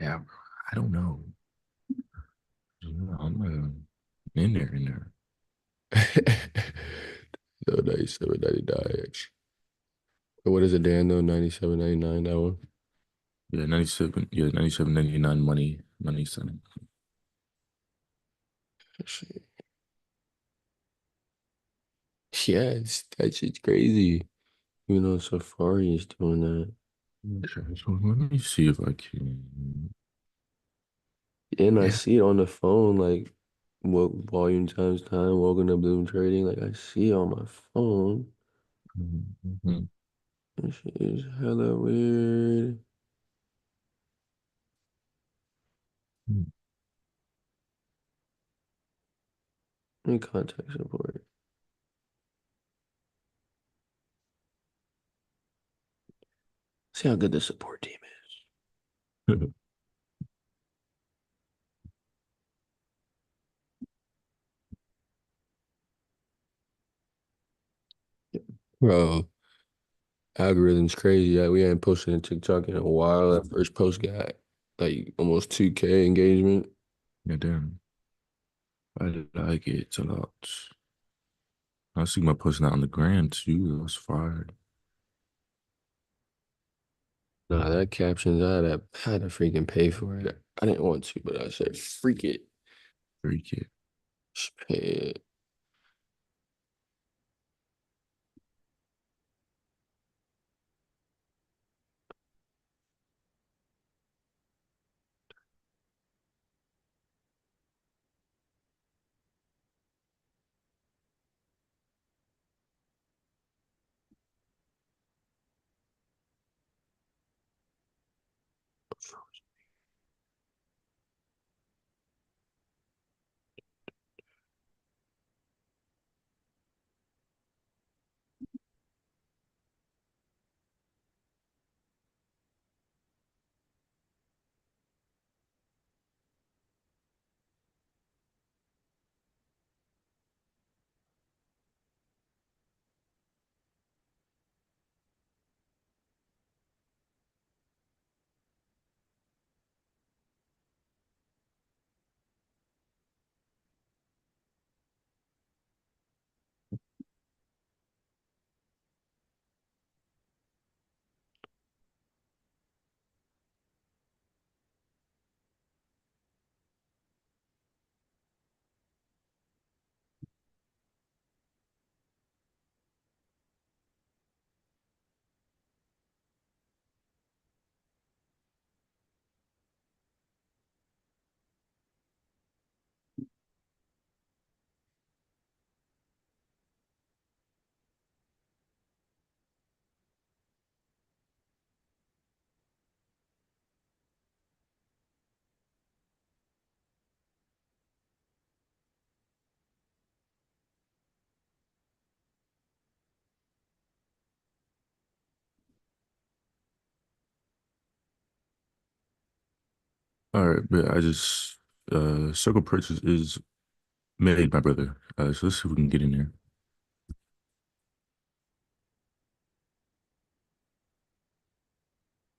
Yeah, bro, I don't know. I'm in there. No, 97, 99. What is it, Dan, though? 97, 99, that one? Yeah, 97. Yeah, 97, 99 money center. Shit. Yeah, that shit's crazy. You know, Safari is doing that. Okay, so let me see if I can. And I Yeah. see it on the phone, like, what volume times time, welcome to Bloom Trading. Like, I see it on my phone. Mhm. That shit is hella weird. Let me contact support. See how good the support team is. Bro, algorithm's crazy. We ain't posting a TikTok in a while. That first post got like almost 2K engagement. Yeah, damn. I like it a lot. I see my posting out on the gram too. That was fire. Nah, that captions, I had to freaking pay for it. I didn't want to, but I said, freak it. Freak it. Just pay it. All right, but I just circle purchase is made, my brother. So let's see if we can get in there.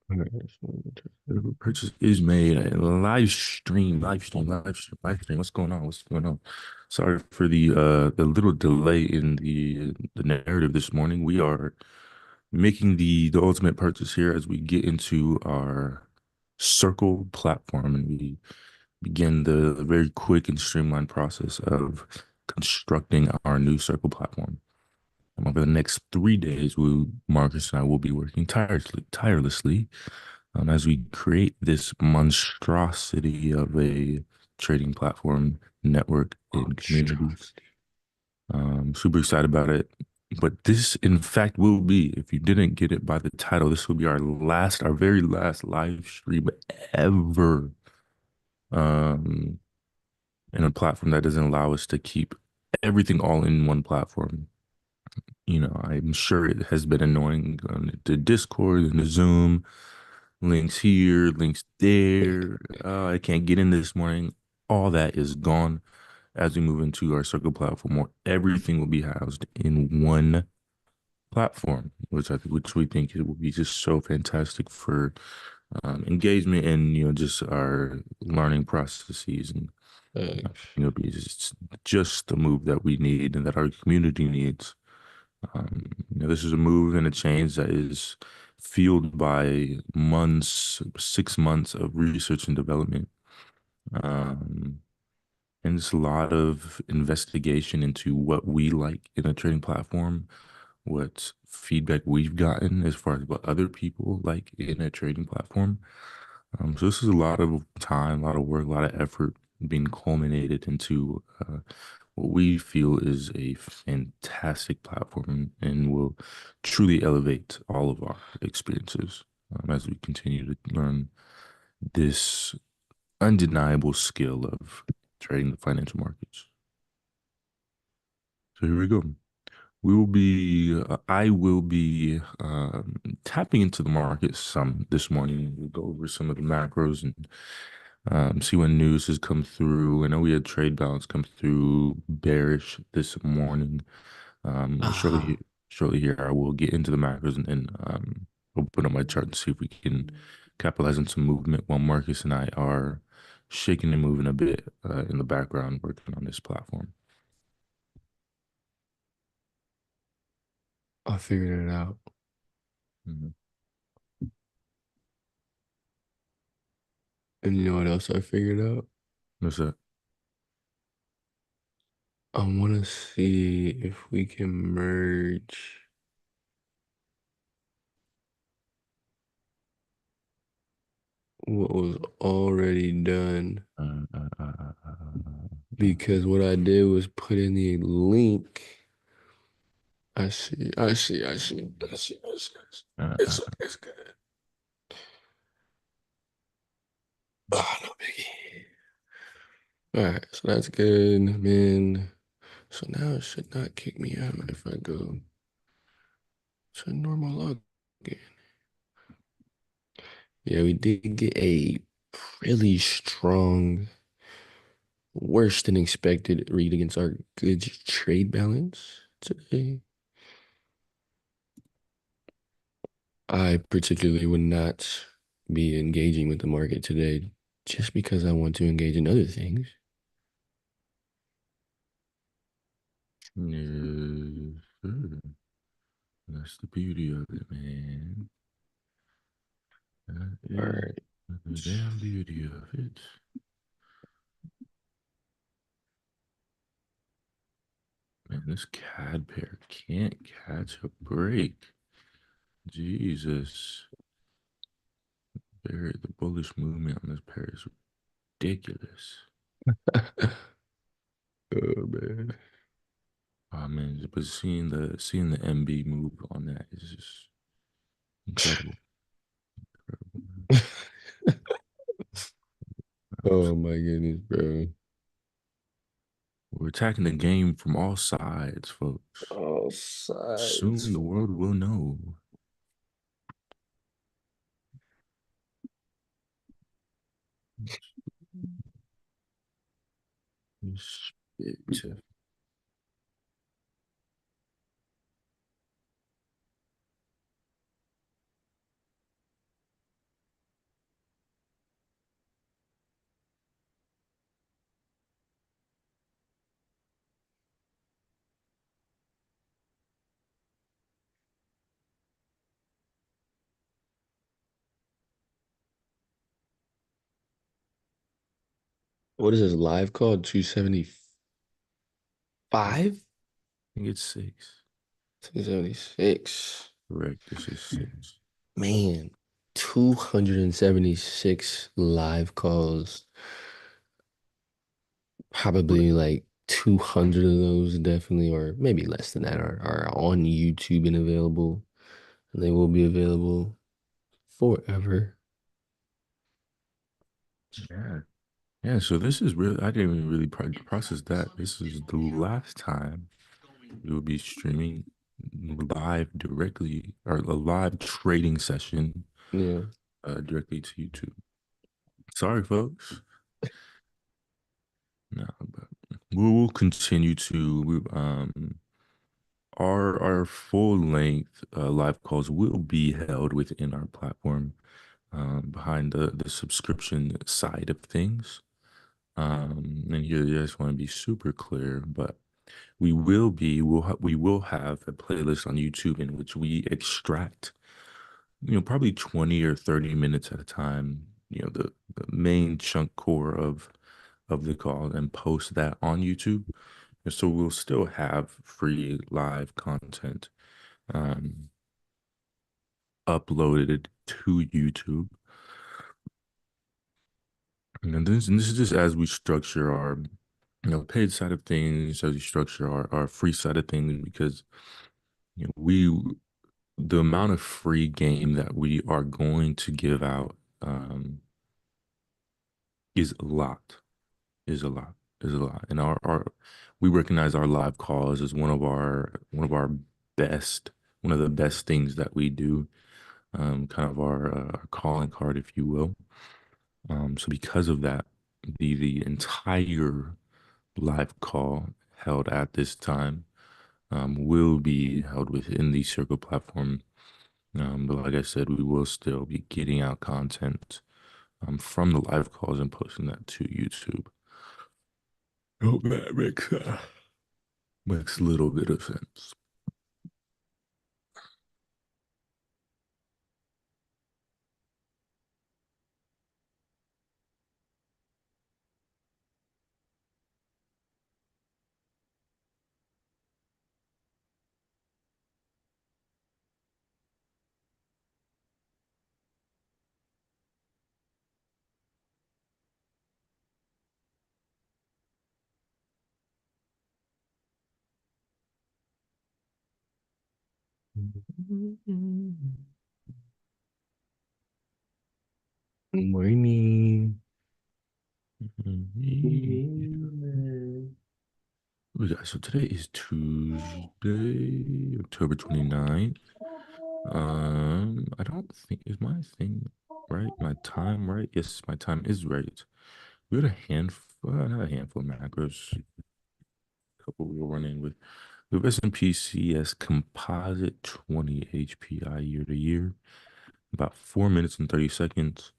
All right, so Circle purchase is made. Live stream. What's going on? What's going on? Sorry for the little delay in the narrative this morning. We are making the ultimate purchase here as we get into our Circle platform and we begin the very quick and streamlined process of constructing our new Circle platform. Over the next 3 days, Marcus and I will be working tirelessly as we create this monstrosity of a trading platform, network, and community. monstrosity. Super excited about it. But this, in fact, will be, if you didn't get it by the title, this will be our very last live stream ever. Um, in a platform that doesn't allow us to keep everything all in one platform. I'm sure it has been annoying on the Discord and the Zoom, links here, links there. I can't get in this morning. All that is gone as we move into our Circle platform where everything will be housed in one platform, which we think it will be just so fantastic for engagement and just our learning processes and Thanks. it's just the move that we need and that our community needs. This is a move and a change that is fueled by 6 months of research and development. Um, and it's a lot of investigation into what we like in a trading platform, what feedback we've gotten as far as what other people like in a trading platform. So this is a lot of time, a lot of work, a lot of effort being culminated into what we feel is a fantastic platform and will truly elevate all of our experiences as we continue to learn this undeniable skill of trading the financial markets. So here we go. I will be tapping into the market some this morning. We'll go over some of the macros and see when news has come through. I know we had trade balance come through bearish this morning. Ah, Shortly here, I will get into the macros and open up my chart and see if we can capitalize on some movement while Marcus and I are shaking and moving a bit in the background working on this platform. I figured it out. Mhm. And you know what else I figured out? What's that? I want to see if we can merge what was already done. Uh, uh, uh, uh, uh, Because what I did was put in the link. I see, I see, I see, I see, I see. I see. It's good. Ah, no biggie. All right, so that's good, man. So now it should not kick me out if I go to normal login. Yeah, we did get a really strong, worse than expected read against our good trade balance today. I particularly would not be engaging with the market today just because I want to engage in other things. Yes, sir. That's the beauty of it, man. That All is right. the damn beauty of it. Man, this CAD pair can't catch a break. Jesus. The bullish movement on this pair is ridiculous. Oh man. Oh man, but seeing the MB move on that is just incredible. Incredible, man. Oh my goodness, bro. We're attacking the game from all sides, folks. All sides. Soon the world will know. Spit. What is this live called? 275? I think it's 6. 276. Correct. This is 6. Man, 276 live calls. What? Probably like 200 of those definitely, or maybe less than that, are on YouTube and available. And they will be available forever. Yeah. Yeah. So this is really, I didn't even really process that. This is the last time we will be streaming live directly or a live trading session Yeah. directly to YouTube. Sorry, folks. No, but we will continue to our full length live calls will be held within our platform. behind the subscription side of things. And here, I just want to be super clear, but we will have a playlist on YouTube in which we extract, probably 20 or 30 minutes at a time, the main chunk core of the call and post that on YouTube. And so we'll still have free live content um, uploaded to YouTube. And this is just as we structure our, paid side of things, as we structure our free side of things, because we the amount of free game that we are going to give out is a lot, is a lot, is a lot. And our we recognize our live calls as one of our best, one of the best things that we do, kind of our calling card, if you will. So because of that, the entire live call held at this time will be held within the Circle platform. But like I said, we will still be getting out content from the live calls and posting that to YouTube. Hope that makes a little bit of sense. Morning. We got, so today is Tuesday, October 29th. I don't think is my thing right? My time right? Yes, my time is right. We had a handful, not a handful of macros, a couple we were running with. The S&P CS Composite 20 HPI year to year, about 4 minutes and 30 seconds.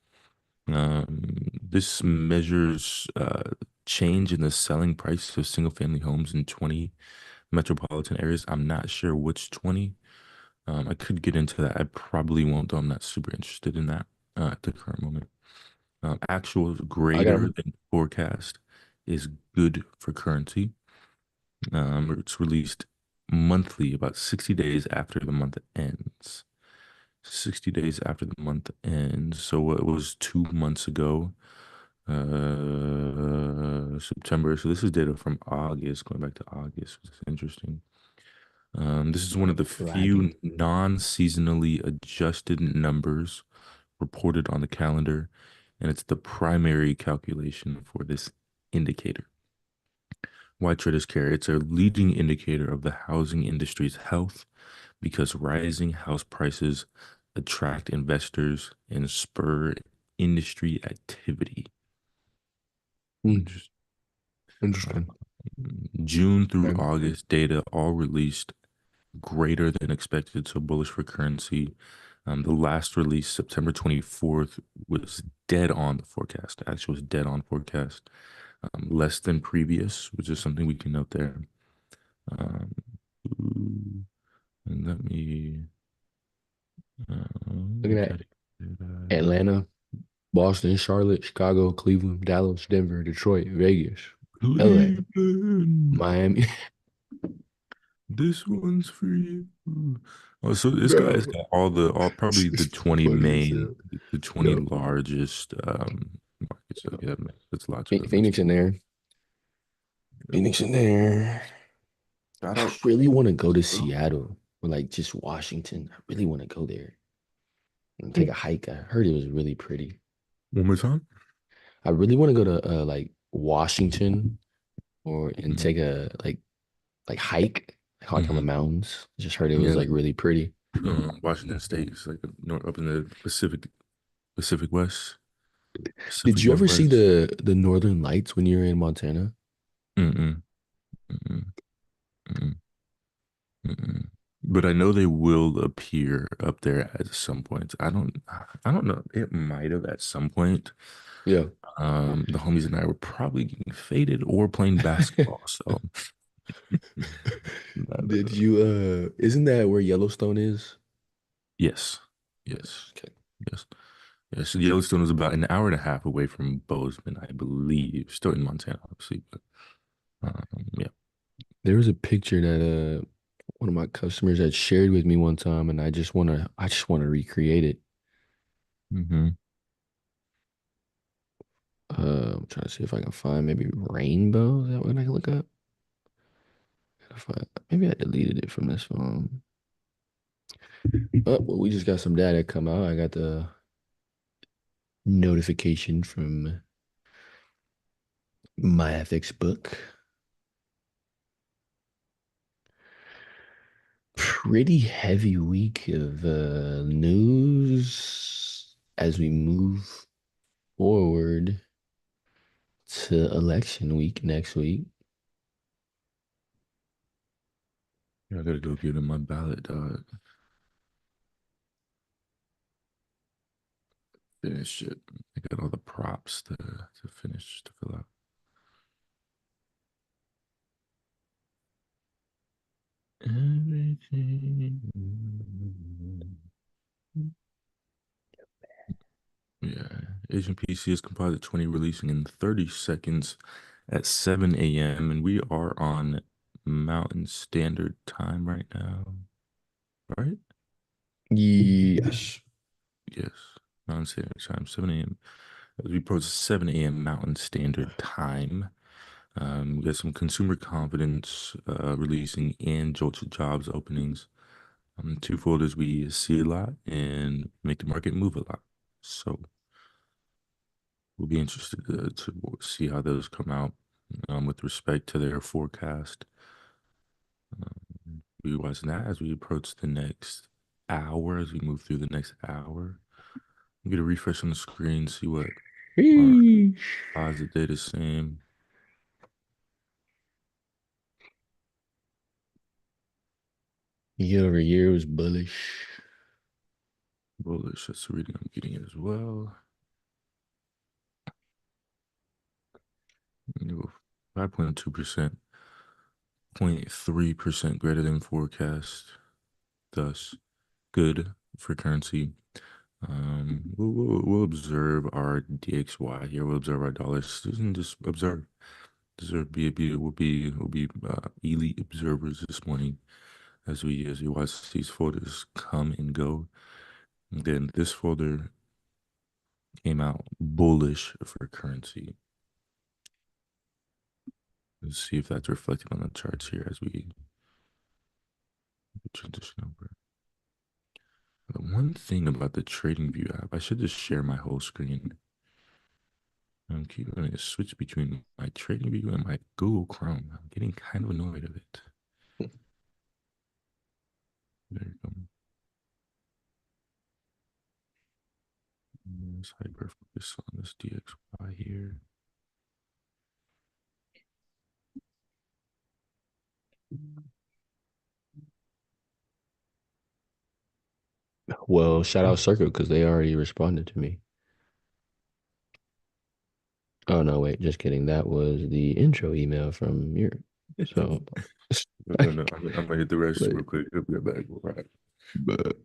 This measures change in the selling price of single family homes in 20 metropolitan areas. I'm not sure which 20. I could get into that. I probably won't, though I'm not super interested in that at the current moment. Actual I got greater him. than forecast is good for currency. It's released monthly, about 60 days after the month ends. 60 days after the month ends. So it was 2 months ago, September. So this is data from August, going back to August, which is interesting. This is one of the few Bragging. non-seasonally adjusted numbers reported on the calendar, and it's the primary calculation for this indicator. Why traders care? It's a leading indicator of the housing industry's health because rising house prices attract investors and spur industry activity. Hmm. Interesting. Interesting. June through Okay. August data all released greater than expected, so bullish for currency. The last release, September 24th, was dead on the forecast. Actually, was dead on forecast. Less than previous, which is something we can note there. Um, and let me Looking look at at it. Atlanta, Boston, Charlotte, Chicago, Cleveland, Dallas, Denver, Detroit, Vegas, LA, Cleveland, Miami. this one's for you. Oh, so this guy's Bro, got all probably the it's 20 funny as main, hell. the 20 Yo, largest markets. So yo. yeah, that's logical. That makes Phoenix in there. Phoenix in there. shout I out. really want to go to Seattle or like just Washington. I really want to go there and take a hike. I heard it was really pretty. One more time. I really want to go to like Washington or and Mhm. take a like hike like on the Mhm. mountains. Just heard it was Yeah, like really pretty. Washington State is like up in the Pacific West, Did Pacific you ever see Northwest. the Northern Lights when you were in Montana? Mm-mm, mm-mm, mm-mm, mm-mm. but I know they will appear up there at some point. I don't know. It might have at some point. Yeah. The homies and I were probably getting faded or playing basketball. So Did you isn't that where Yellowstone is? yes, Yeah. yes, Okay. yes, yes. So Yellowstone is about an hour and a half away from Bozeman, I believe. Still in Montana, obviously, but yeah. There was a picture that one of my customers had shared with me one time, and I just wanna recreate it. Hmm. I'm trying to see if I can find maybe rainbow. Is that what I can look up? Maybe I deleted it from this phone. Oh, well, we just got some data come out. I got the notification from my ethics book. Pretty heavy week of news as we move forward to election week next week. Yeah, I gotta go get in my ballot, dog. Finish it. I got all the props to finish to fill out. Everything. Yeah, Asian PC is Composite 20 releasing in 30 seconds at 7 a.m. and we are on Mountain Standard Time right now, right? Yes. Yes, Mountain Standard Time, 7 a.m. As we approach 7 a.m. Mountain Standard Time, we got some consumer confidence releasing and Jolts of Jobs openings. Two folders we see a lot and make the market move a lot. So we'll be interested to see how those come out with respect to their forecast. We watching that as we approach the next hour, as we move through the next hour. We get a refresh on the screen, see what our Yeesh. deposit data is saying. Year over year was bullish. Bullish, that's the reading I'm getting as well. 5.2%, 0.3% greater than forecast. Thus, good for currency. We'll observe our DXY here. We'll observe our dollars. Just observe. We'll be elite observers this morning as we watch these folders come and go. And then this folder came out bullish for currency. Let's see if that's reflected on the charts here as we transition over. The one thing about the TradingView app, I should just share my whole screen. I'm keep going to switch between my TradingView and my Google Chrome. I'm getting kind of annoyed of it. There you go. Let's hyper focus on this DXY here. Well, shout out Circle because they already responded to me. Oh no, wait, just kidding. That was the intro email from your. So, No, I'm gonna hit the rest but, real quick. I'll be right back. All right. but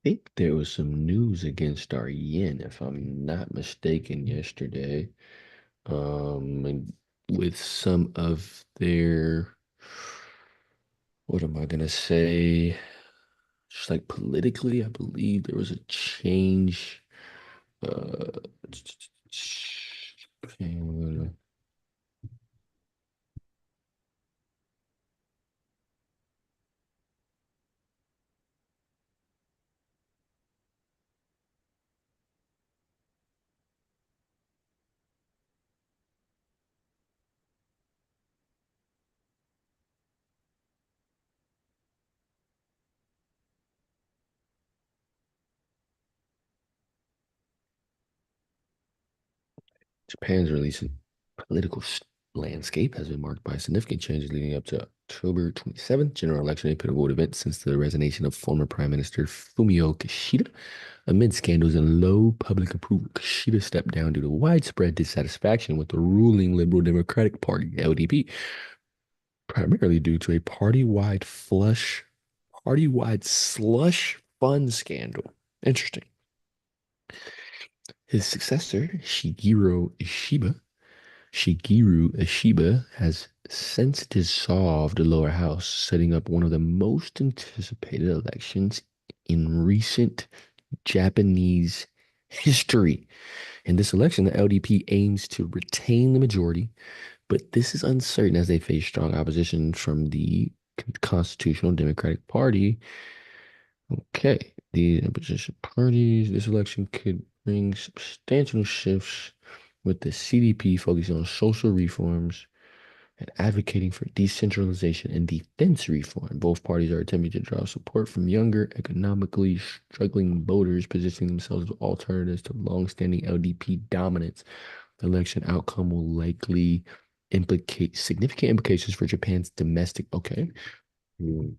think there was some news against our yen, if I'm not mistaken, yesterday. And with some of their, what am I gonna say? Just like politically, I believe there was a change. Uh, Japan Japan's recent political landscape has been marked by significant changes leading up to October 27th, general election, a pivotal event since the resignation of former Prime Minister Fumio Kishida. Amid scandals and low public approval, Kishida stepped down due to widespread dissatisfaction with the ruling Liberal Democratic Party, LDP, primarily due to a party-wide slush fund scandal. Interesting. His successor, Shigeru Ishiba, has since dissolved the lower house, setting up one of the most anticipated elections in recent Japanese history. In this election, the LDP aims to retain the majority, but this is uncertain as they face strong opposition from the Constitutional Democratic Party. Okay, the opposition parties. This election could bring substantial shifts with the CDP focusing on social reforms and advocating for decentralization and defense reform. Both parties are attempting to draw support from younger, economically struggling voters, positioning themselves as alternatives to longstanding LDP dominance. The election outcome will likely implicate significant implications for Japan's domestic. Okay. Hmm.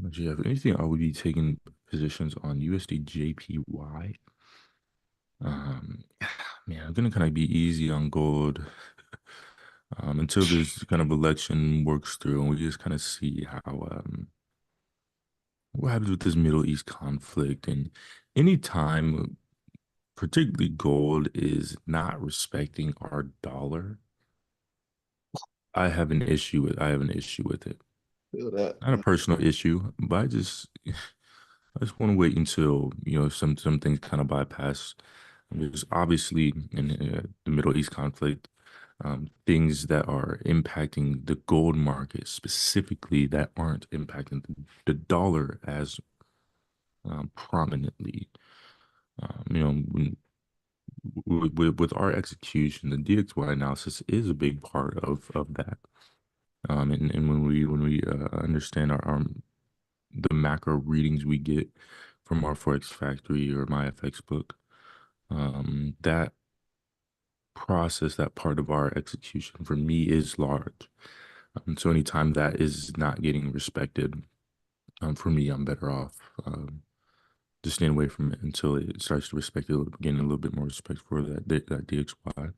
But yeah, if anything, I would be taking positions on USD JPY. Um, Man, I'm gonna kind of be easy on gold until this kind of election works through, and we just kind of see how what happens with this Middle East conflict. And anytime, particularly gold, is not respecting our dollar, I have an issue with it. Feel that. Not a personal issue, but I just want to wait until some things kind of bypass. There's obviously in the Middle East conflict things that are impacting the gold market specifically that aren't impacting the dollar as prominently. When, with our execution, the DXY analysis is a big part of that. And when we understand the macro readings we get from our Forex Factory or my FX book, that process, that part of our execution for me is large. So anytime that is not getting respected, for me, I'm better off just staying away from it until it starts to respect it, getting a little bit more respect for that DXY.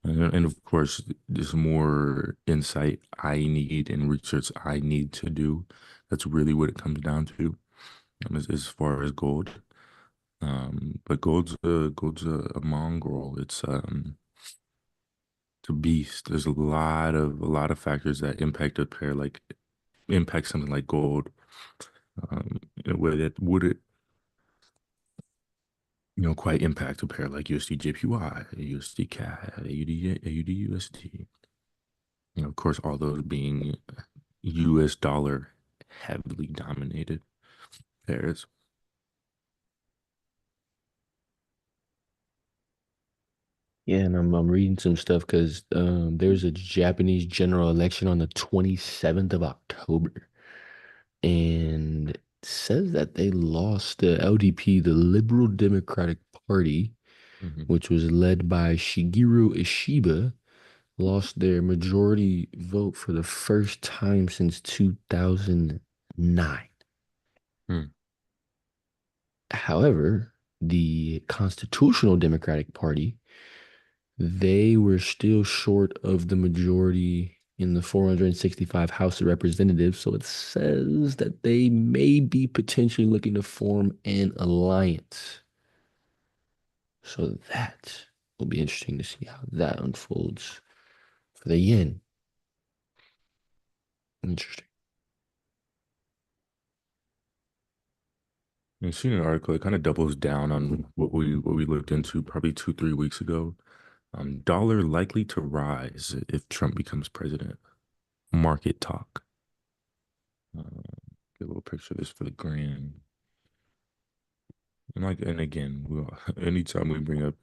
And of course, there's more insight I need and research I need to do. That's really what it comes down to, as far as gold. But gold's a mongrel. It's a beast. There's a lot of factors that impact a pair, like impact something like gold, in a way that would it quite impact a pair like USD JPY, USD CAD, AUD USD. Of course, all those being US dollar heavily dominated pairs. Yeah, and I'm reading some stuff because there's a Japanese general election on the 27th of October, and it says that they lost the LDP, the Liberal Democratic Party. Hmm. which was led by Shigeru Ishiba, lost their majority vote for the first time since 2009. Hmm. However, the Constitutional Democratic Party, they were still short of the majority in the 465 House of Representatives. So it says that they may be potentially looking to form an alliance. So that will be interesting to see how that unfolds for the yen. Interesting. I've seen an article. It kind of doubles down on what we looked into probably 2, 3 weeks ago. Dollar likely to rise if Trump becomes president. Market talk. Uh, get a little picture of this for the gram. And again, anytime I bring up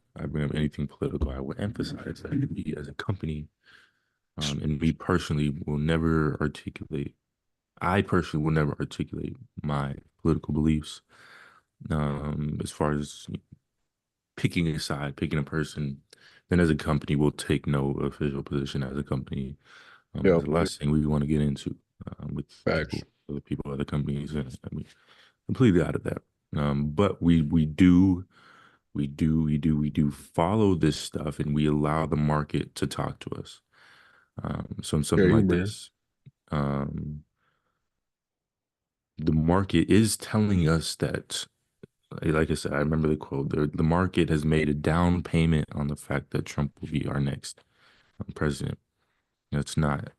anything political, I will emphasize that we as a company, and me personally, will never articulate. I personally will never articulate my political beliefs. As far as picking a side, picking a person, then as a company, we'll take no official position as a company. Yeah, It's the last thing we want to get into with facts. people, other people, other companies, and I mean, completely out of that. But we do follow this stuff, and we allow the market to talk to us. So in Yeah, something you like man. this, um, the market is telling us that, like I said, I remember the quote: the market has made a down payment on the fact that Trump will be our next president. It's not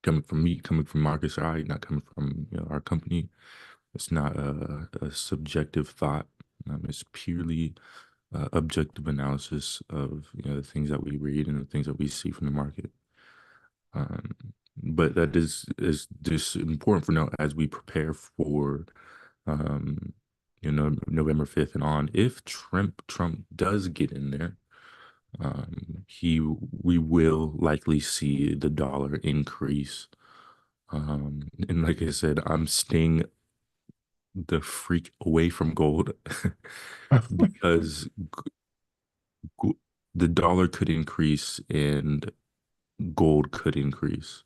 coming from me, coming from Marcus or I, not coming from our company. It's not a subjective thought. It's purely objective analysis of the things that we read and the things that we see from the market. Um, but that is just important for now as we prepare for um, November 5th and on. If Trump does get in there, he we will likely see the dollar increase. And like I said, I'm staying the freak away from gold because g- the dollar could increase and gold could increase,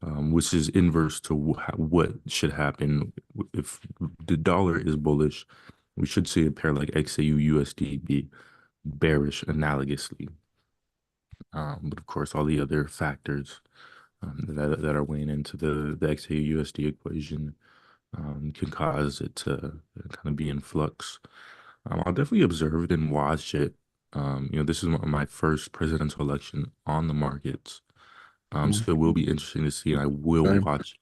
which is inverse to what should happen. If the dollar is bullish, we should see a pair like XAU USD be bearish analogously. But of course, all the other factors that are weighing into the XAU USD equation can cause it to kind of be in flux. I'll definitely observe it and watch it. This is my first presidential election on the markets. So it will be interesting to see, and I will Same. watch.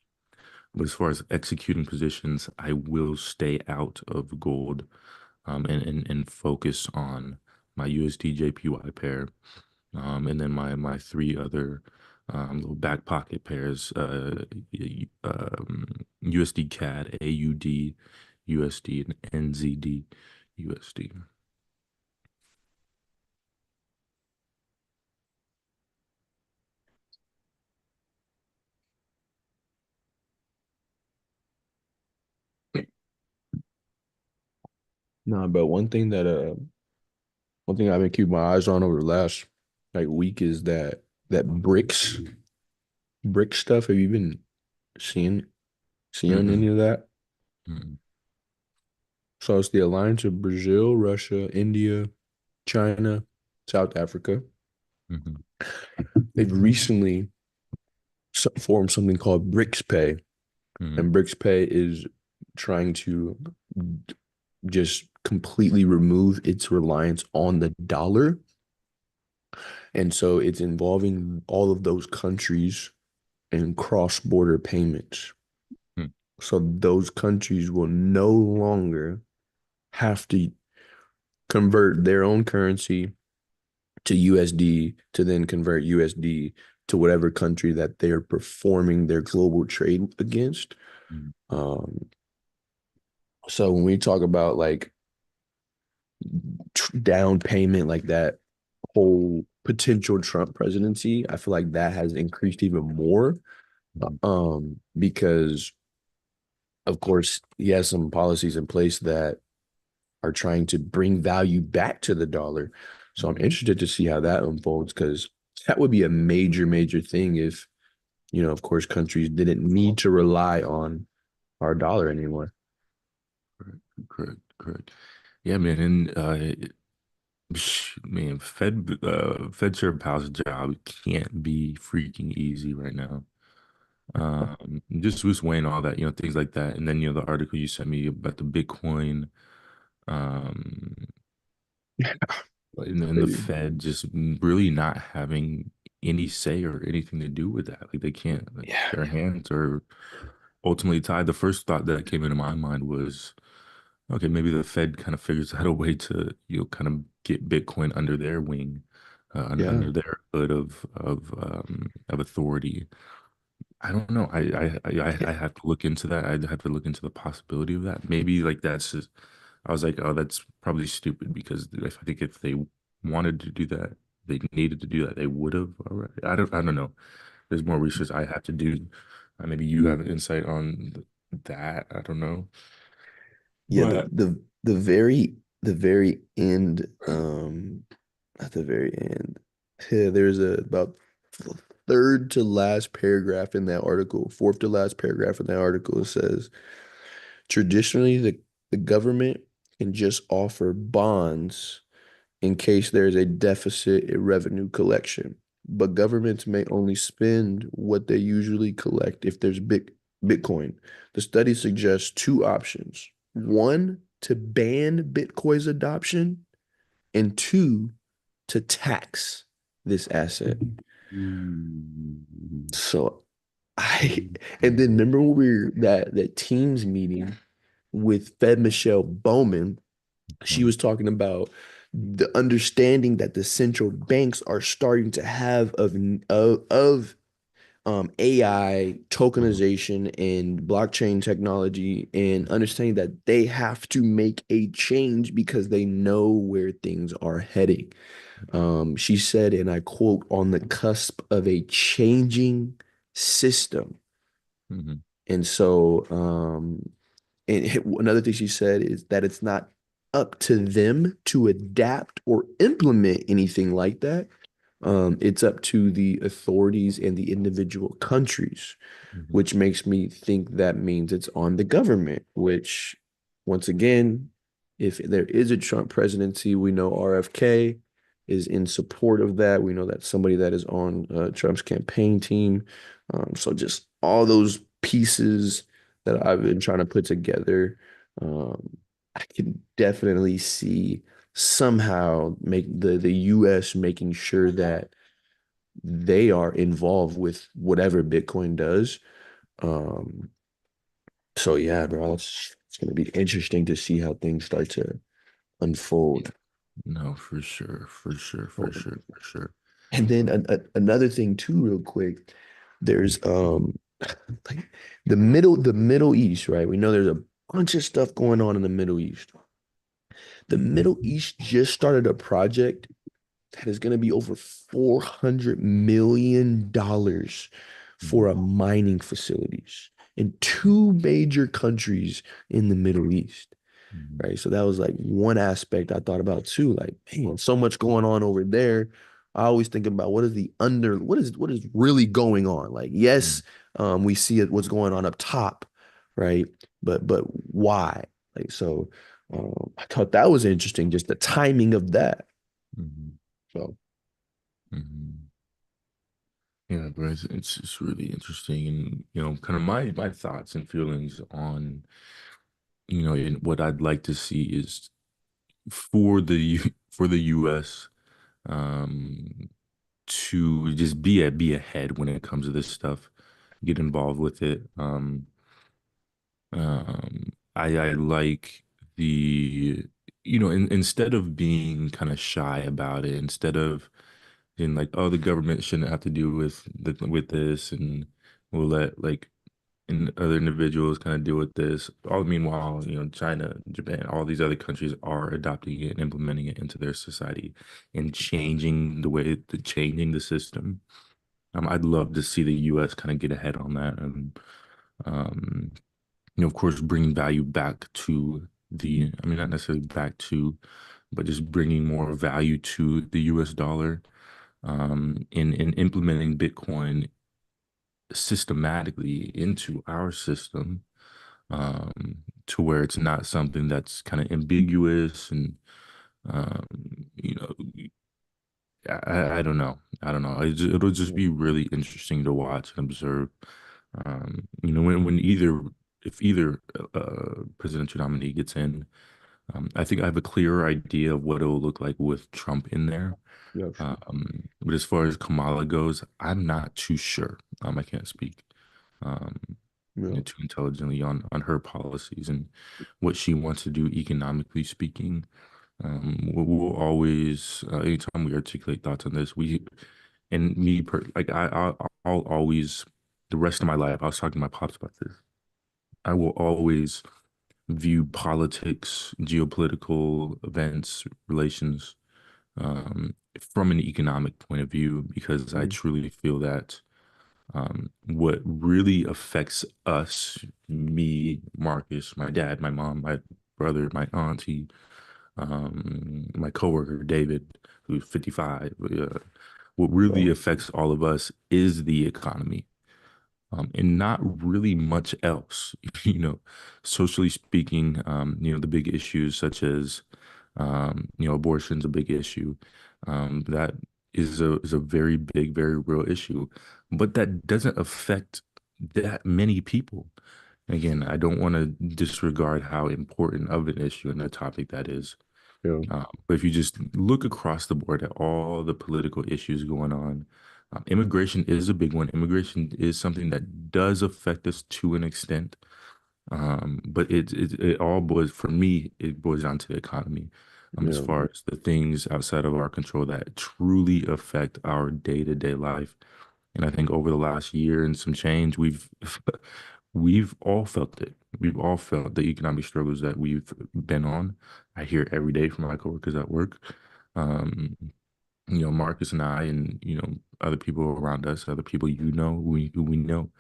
But as far as executing positions, I will stay out of gold, and focus on my USD JPY pair, and then my three other little back pocket pairs, USD CAD, AUD, USD, and NZD, USD. Nah, but one thing I've been keeping my eyes on over the last like week is that brick stuff. Have you been seeing Mm-mm, any of that? mm-mm, So it's the alliance of Brazil, Russia, India, China, South Africa. mm-mm, They've recently formed something called BRICS Pay, mm-mm, and BRICS Pay is trying to just completely remove its reliance on the dollar. And so it's involving all of those countries in cross-border payments. mm-mm, So those countries will no longer have to convert their own currency to USD to then convert USD to whatever country that they're performing their global trade against. mm-mm, Um, so when we talk about like down payment, like that whole potential Trump presidency, I feel like that has increased even more. Because of course he has some policies in place that are trying to bring value back to the dollar. So I'm Mhm. interested to see how that unfolds because that would be a major, major thing if, of course, countries didn't need to rely on our dollar anymore. Correct, correct, correct. Yeah, man, and man, Fed Chair Powell's job can't be freaking easy right now. Just was weighing all that, things like that, and then the article you sent me about the Bitcoin, um, and then the Fed just really not having any say or anything to do with that. Like they can't, like, Yeah. their hands are ultimately tied. The first thought that came into my mind was, okay, maybe the Fed kind of figures out a way to, kind of get Bitcoin under their wing, Yeah. under their hood of authority. I don't know. I have to look into that. I'd have to look into the possibility of that. Maybe like that's just, I was like, oh, that's probably stupid because I think if they wanted to do that, they needed to do that, they would have already. I don't know. There's more research I have to do. Maybe you have an insight on that. I don't know. Yeah, But the very end, at the very end, yeah, there's a about third to last paragraph in that article, fourth to last paragraph in that article. It says traditionally the government can just offer bonds in case there's a deficit in revenue collection. But governments may only spend what they usually collect if there's Bitcoin. The study suggests two options. One, to ban Bitcoin's adoption, and two, to tax this asset. mm, So and then remember when we were that teams meeting with Fed Michelle Bowman, she was talking about the understanding that the central banks are starting to have of AI tokenization and blockchain technology, and understanding that they have to make a change because they know where things are heading. She said, and I quote, on the cusp of a changing system. mhm, And so, and another thing she said is that it's not up to them to adapt or implement anything like that. It's up to the authorities and the individual countries, mhm, which makes me think that means it's on the government, which, once again, if there is a Trump presidency, we know RFK is in support of that. We know that somebody that is on Trump's campaign team. So just all those pieces that I've been trying to put together, I can definitely see somehow make the US making sure that they are involved with whatever Bitcoin does. Um, so yeah, bro, it's gonna be interesting to see how things start to unfold. no, for sure, for sure, for sure, for sure. And then another thing too, real quick, there's like the Middle East, right? We know there's a bunch of stuff going on in the Middle East. The Middle East just started a project that is going to be over $400 million for Mhm, a mining facilities in two major countries in the Middle East. mhm, Right. So that was like one aspect I thought about too. Like, man, so much going on over there. I always think about what is really going on. Like, mhm, yes, we see it what's going on up top, right? But why? Like, so I thought that was interesting, just the timing of that. mhm, So mhm. Yeah, but it's just really interesting, and kind of my thoughts and feelings on and what I'd like to see is for for the U.S. um to just be ahead when it comes to this stuff, get involved with it. I like the instead of being kind of shy about it, instead of being like, oh, the government shouldn't have to do with this, and we'll let like and other individuals kind of deal with this. All meanwhile, China, Japan, all these other countries are adopting it and implementing it into their society and changing the system. I'd love to see the U.S. kind of get ahead on that, and um, of course, bring value back to I mean, not necessarily back to, but just bringing more value to the US dollar, in implementing Bitcoin systematically into our system, to where it's not something that's kind of ambiguous and, um, you know, I don't know. I don't know. It'll just Yeah. be really interesting to watch and observe. When either if either presidential nominee gets in, I think I have a clearer idea of what it will look like with Trump in there. Yeah, sure. But as far as Kamala goes, I'm not too sure. I can't speak um, Yeah. too intelligently on her policies and what she wants to do economically speaking. We'll always, anytime we articulate thoughts on this, and me, like I'll always, the rest of my life, I was talking to my pops about this. I will always view politics, geopolitical events, relations, from an economic point of view, because I Mhm. truly feel that, what really affects us, me, Marcus, my dad, my mom, my brother, my auntie, my coworker David, who's 55. What really Well, affects all of us is the economy, and not really much else. Socially speaking, the big issues such as, abortion's a big issue. That is a very big, very real issue, but that doesn't affect that many people. Again, I don't want to disregard how important of an issue and a topic that is. yeah, But if you just look across the board at all the political issues going on, immigration is a big one. Immigration is something that does affect us to an extent, but it all boils, for me, it boils down to the economy. As yeah, far as the things outside of our control that truly affect our day-to-day life. And I think over the last year and some change, we've all felt it. We've all felt the economic struggles that we've been on. I hear it every day from my coworkers at work. Um, Marcus and I, and other people around us, other people who we know,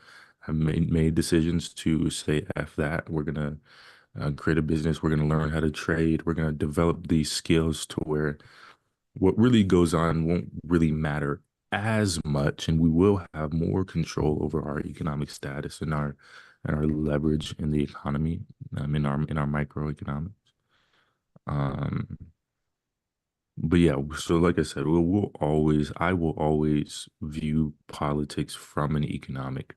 have made decisions to say F that. We're gonna create a business. We're gonna learn how to trade. We're gonna develop these skills to where what really goes on won't really matter as much, and we will have more control over our economic status and our leverage in the economy, in our microeconomics. Um, but yeah, so like I said, I will always view politics from an economic,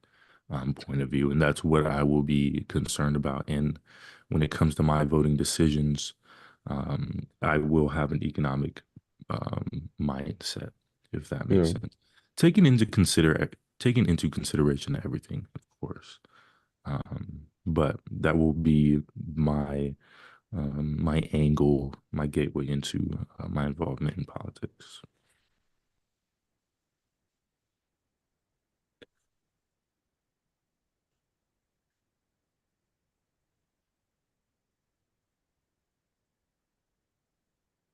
point of view, and that's what I will be concerned about. And when it comes to my voting decisions, I will have an economic, mindset, if that makes yeah, sense. Taking into consideration everything, of course. But that will be my angle, my gateway into, my involvement in politics.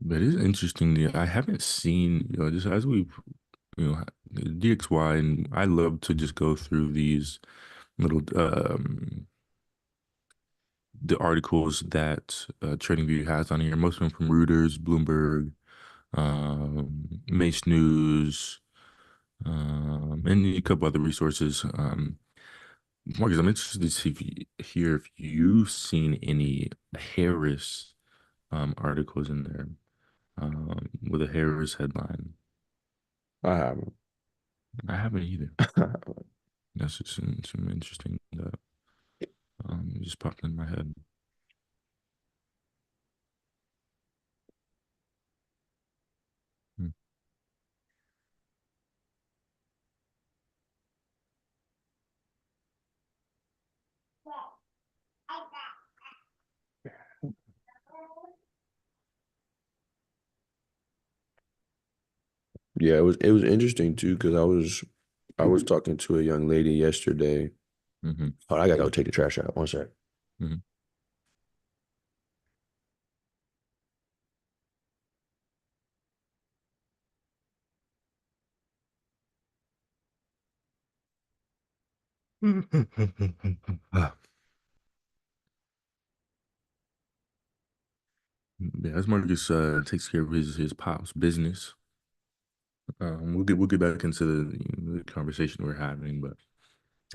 But it's interesting. I haven't seen, just as we've, DXY, and I love to just go through these little, the articles that, TradingView has on here. Most of them from Reuters, Bloomberg, Mace News, and a couple other resources. Marcus, I'm interested to see hear if you've seen any Harris, articles in there, with a Harris headline. I haven't. I haven't either. That's just some interesting that, just popped in my head. Hmm. Yeah, it was interesting too because I was talking to a young lady yesterday. Mm-hmm. Oh, I gotta go take the trash out. One sec. Mm-hmm. Yeah, as Marcus takes care of his pop's business, we'll get back into the conversation we're having, but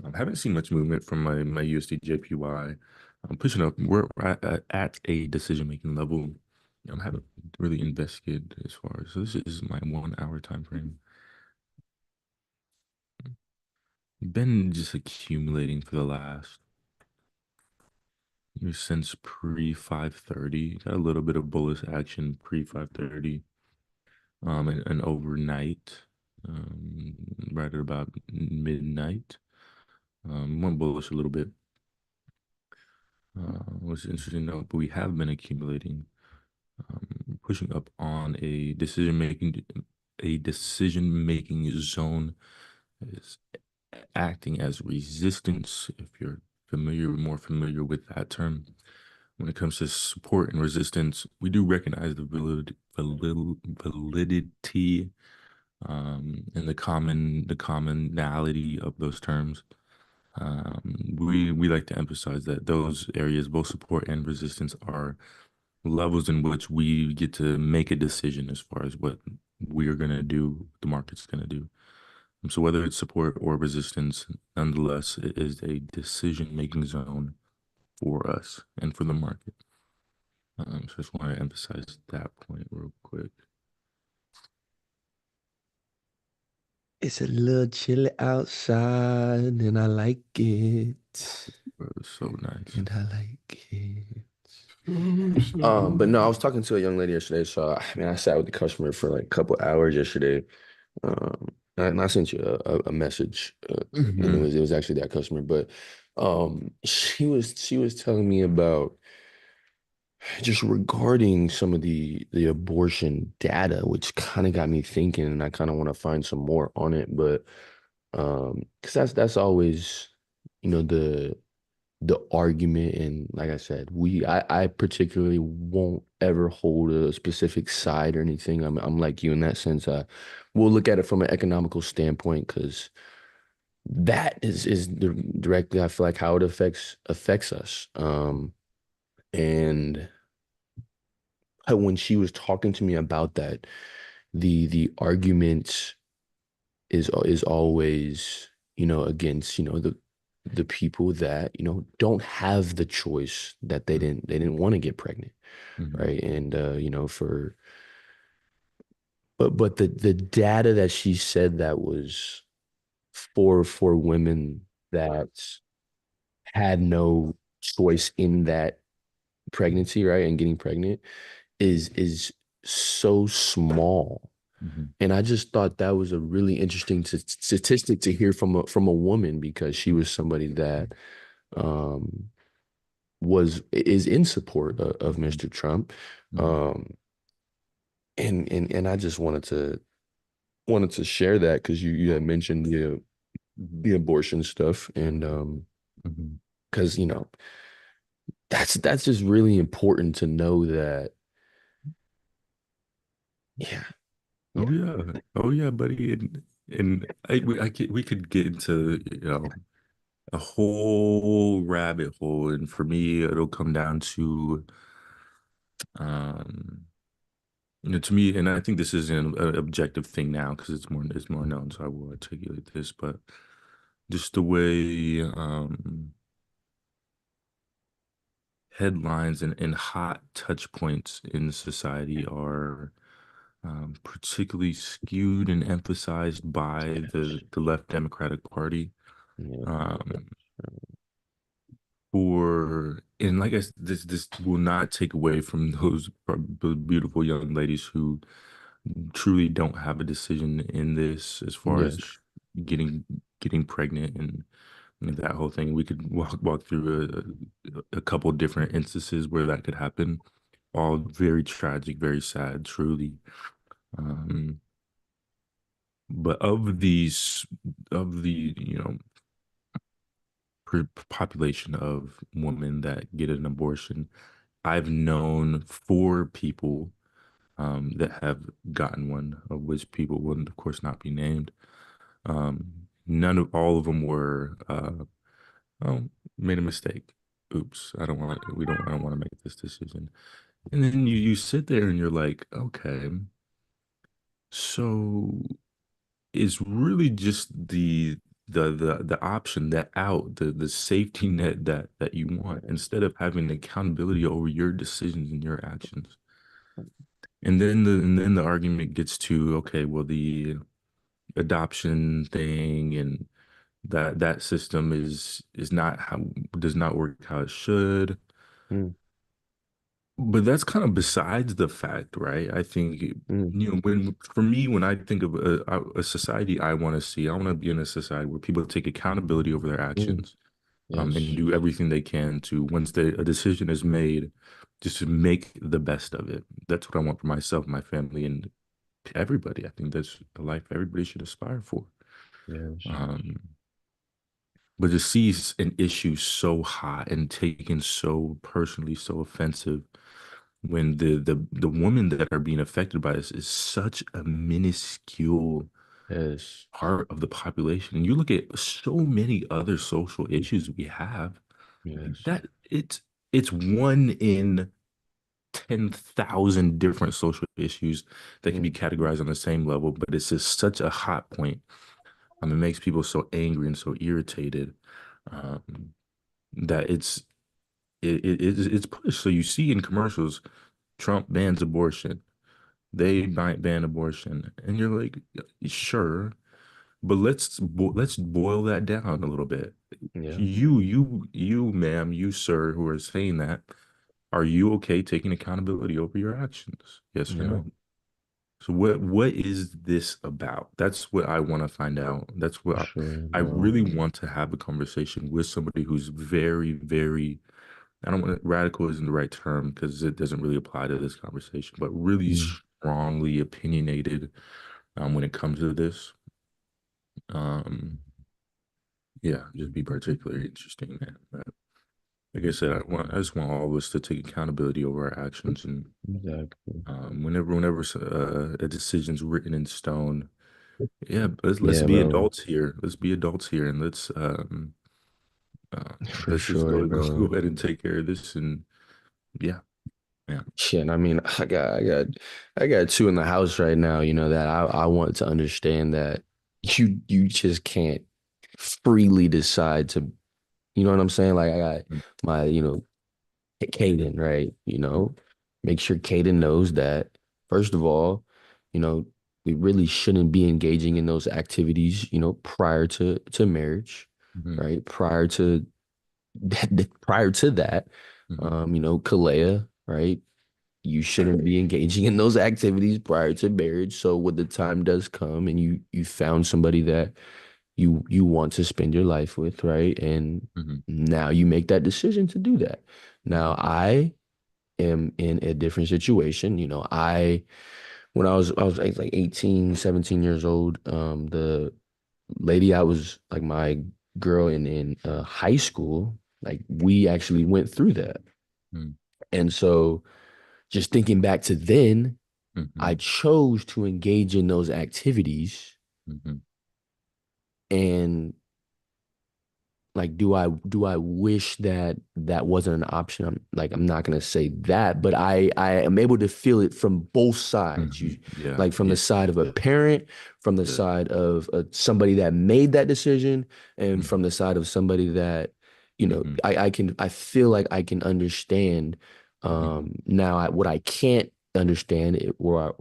I haven't seen much movement from my USD JPY. I'm pushing up. We're at a decision making level. I haven't really investigated as far as so this is my 1 hour time frame. Been just accumulating for the last year since pre 5:30. Got a little bit of bullish action pre 5:30. And overnight, right at about midnight. Went bullish a little bit. Was interesting to note, but we have been accumulating, pushing up on a decision making zone is acting as resistance. If you're more familiar with that term, when it comes to support and resistance, we do recognize the validity and the commonality of those terms. We like to emphasize that those areas, both support and resistance, are levels in which we get to make a decision as far as what we're gonna do, the market's gonna do. So whether it's support or resistance, nonetheless, it is a decision-making zone for us and for the market. So I just want to emphasize that point real quick. It's a little chilly outside, and I like it. It was so nice. And I like it. But no, I was talking to a young lady yesterday. So I mean, I sat with the customer for like a couple hours yesterday. And I sent you a message, and Mhm. it was actually that customer. But she was telling me about just regarding some of the abortion data, which kind of got me thinking, and I kind of want to find some more on it. But because that's always, the argument, and like I said, I particularly won't ever hold a specific side or anything. I'm like you in that sense. We'll look at it from an economical standpoint because that is directly, I feel like, how it affects us. And when she was talking to me about that, the argument is always, against, the people that, don't have the choice, that they didn't want to get pregnant, Mhm. right? And for but the data that she said that was for women that had no choice in that pregnancy, right? And getting pregnant is so small. Mhm. And I just thought that was a really interesting statistic to hear from a woman, because she was somebody that um, is in support of Mr. Trump. Mhm. Um, and I just wanted to share that because you had mentioned Mhm. the abortion stuff, and Mhm. because that's just really important to know that. Yeah, Oh yeah, yeah, oh yeah, buddy, and we could get into a whole rabbit hole, and for me, it'll come down to um to me, and I think this is an objective thing now because it's more known, so I will articulate this, but just the way headlines and hot touch points in society are particularly skewed and emphasized by the left Democratic Party. yeah, Um, for and like this will not take away from those beautiful young ladies who truly don't have a decision in this as far as yes, getting getting pregnant and that whole thing. We could walk through a couple different instances where that could happen. All very tragic, very sad, truly. Um, but of the population of women that get an abortion, I've known four people that have gotten one, of which people will, of course, not be named. None of all of them were oh, made a mistake. Oops, I don't want to make this decision. And then you sit there and you're like, okay, so it's really just the option, that out, the safety net that you want, instead of having accountability over your decisions and your actions. And then the argument gets to, okay, well, the adoption thing, and that system is not how does not work how it should. Mm, But that's kind of besides the fact, right? I think, mm, when for me, when I think of a society I want to see, I want to be in a society where people take accountability over their mm. actions, and Yes. do everything they can to, once a decision is made, just to make the best of it. That's what I want for myself, my family, and everybody. I think that's a life everybody should aspire for. Yes. Um, but to see an issue so hot and taken so personally, so offensive, when the women that are being affected by this is such a minuscule Yes. part of the population. And you look at so many other social issues we have, Yes. that it's one in 10,000 different social issues that can be Mm, categorized on the same level, but it's just such a hot point. It makes people so angry and so irritated, um, that it's pushed. So you see in commercials, Trump bans abortion. They might ban abortion, and you're like, sure, but let's boil that down a little bit. yeah. You, ma'am, you, sir, who are saying that, are you okay taking accountability over your actions? Yes or Yeah. no? So what is this about? That's what I want to find out. That's For what sure, I bro. really want to have a conversation with somebody who's very, very, I don't want radical isn't the right term because it doesn't really apply to this conversation, but really Mm, strongly opinionated, when it comes to this. Um, yeah, just be particularly interesting, man. But like I said, I just want all of us to take accountability over our actions, and exactly. whenever a decision's written in stone, yeah, let's Yeah, be bro. adults here. Let's be adults here, and For let's just sure, go bro. ahead and take care of this. And yeah, yeah. Shit, I mean, I got two in the house right now, that I want to understand that you just can't freely decide to, you know what I'm saying? Like I got Mm, my, Caden, right? mm, Make sure Caden knows that, first of all, you know, we really shouldn't be engaging in those activities, prior to marriage, mhm, right? Prior to that, mhm, Kalea, right? You shouldn't be engaging in those activities prior to marriage. So when the time does come and you found somebody that you want to spend your life with, right? And mhm, now you make that decision to do that. Now mhm, I am in a different situation. When I was like 18, 17 years old, the lady I was like my girl in high school, like we actually went through that. mhm, And so just thinking back to then, I mhm, chose to engage in those activities. mhm, And like, do I wish that that wasn't an option? I'm not gonna say that, but I am able to feel it from both sides. mhm. Yeah, Like from the yeah, side of a parent, from the yeah. side of somebody that made that decision, and from Mhm, the side of somebody that, mhm, I feel like I can understand. mhm, Now what I can't understand it, where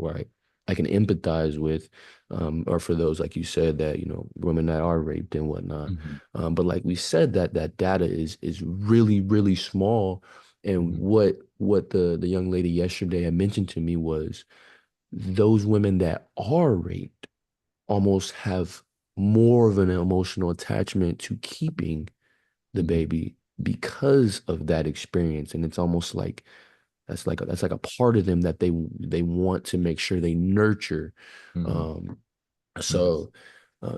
I can empathize with, or for those like you said that women that are raped and whatnot. mhm, But like we said, that data is really, really small. And mhm, what the young lady yesterday had mentioned to me was those women that are raped almost have more of an emotional attachment to keeping the mhm, baby because of that experience. And it's almost like that's like a part of them that they want to make sure they nurture. mhm, Um, mhm. so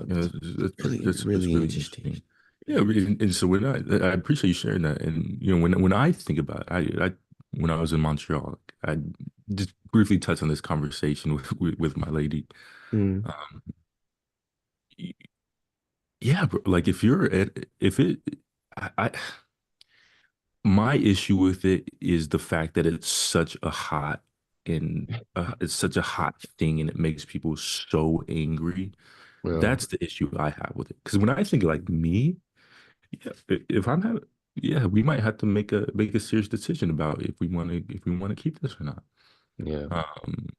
Yeah, it's that's really really interesting. interesting. Yeah, and so I appreciate you sharing that. And when I think about it, I when I was in Montreal, I just briefly touched on this conversation with my lady. Mm, Um, y- yeah, bro, like if you're at if it, I my issue with it is the fact that it's such a hot and it's such a hot thing and it makes people so angry. Well, That's the issue I have with it. Because when I think like me, yeah, if I'm having, yeah, we might have to make a serious decision about if we want to keep this or not. yeah, Um,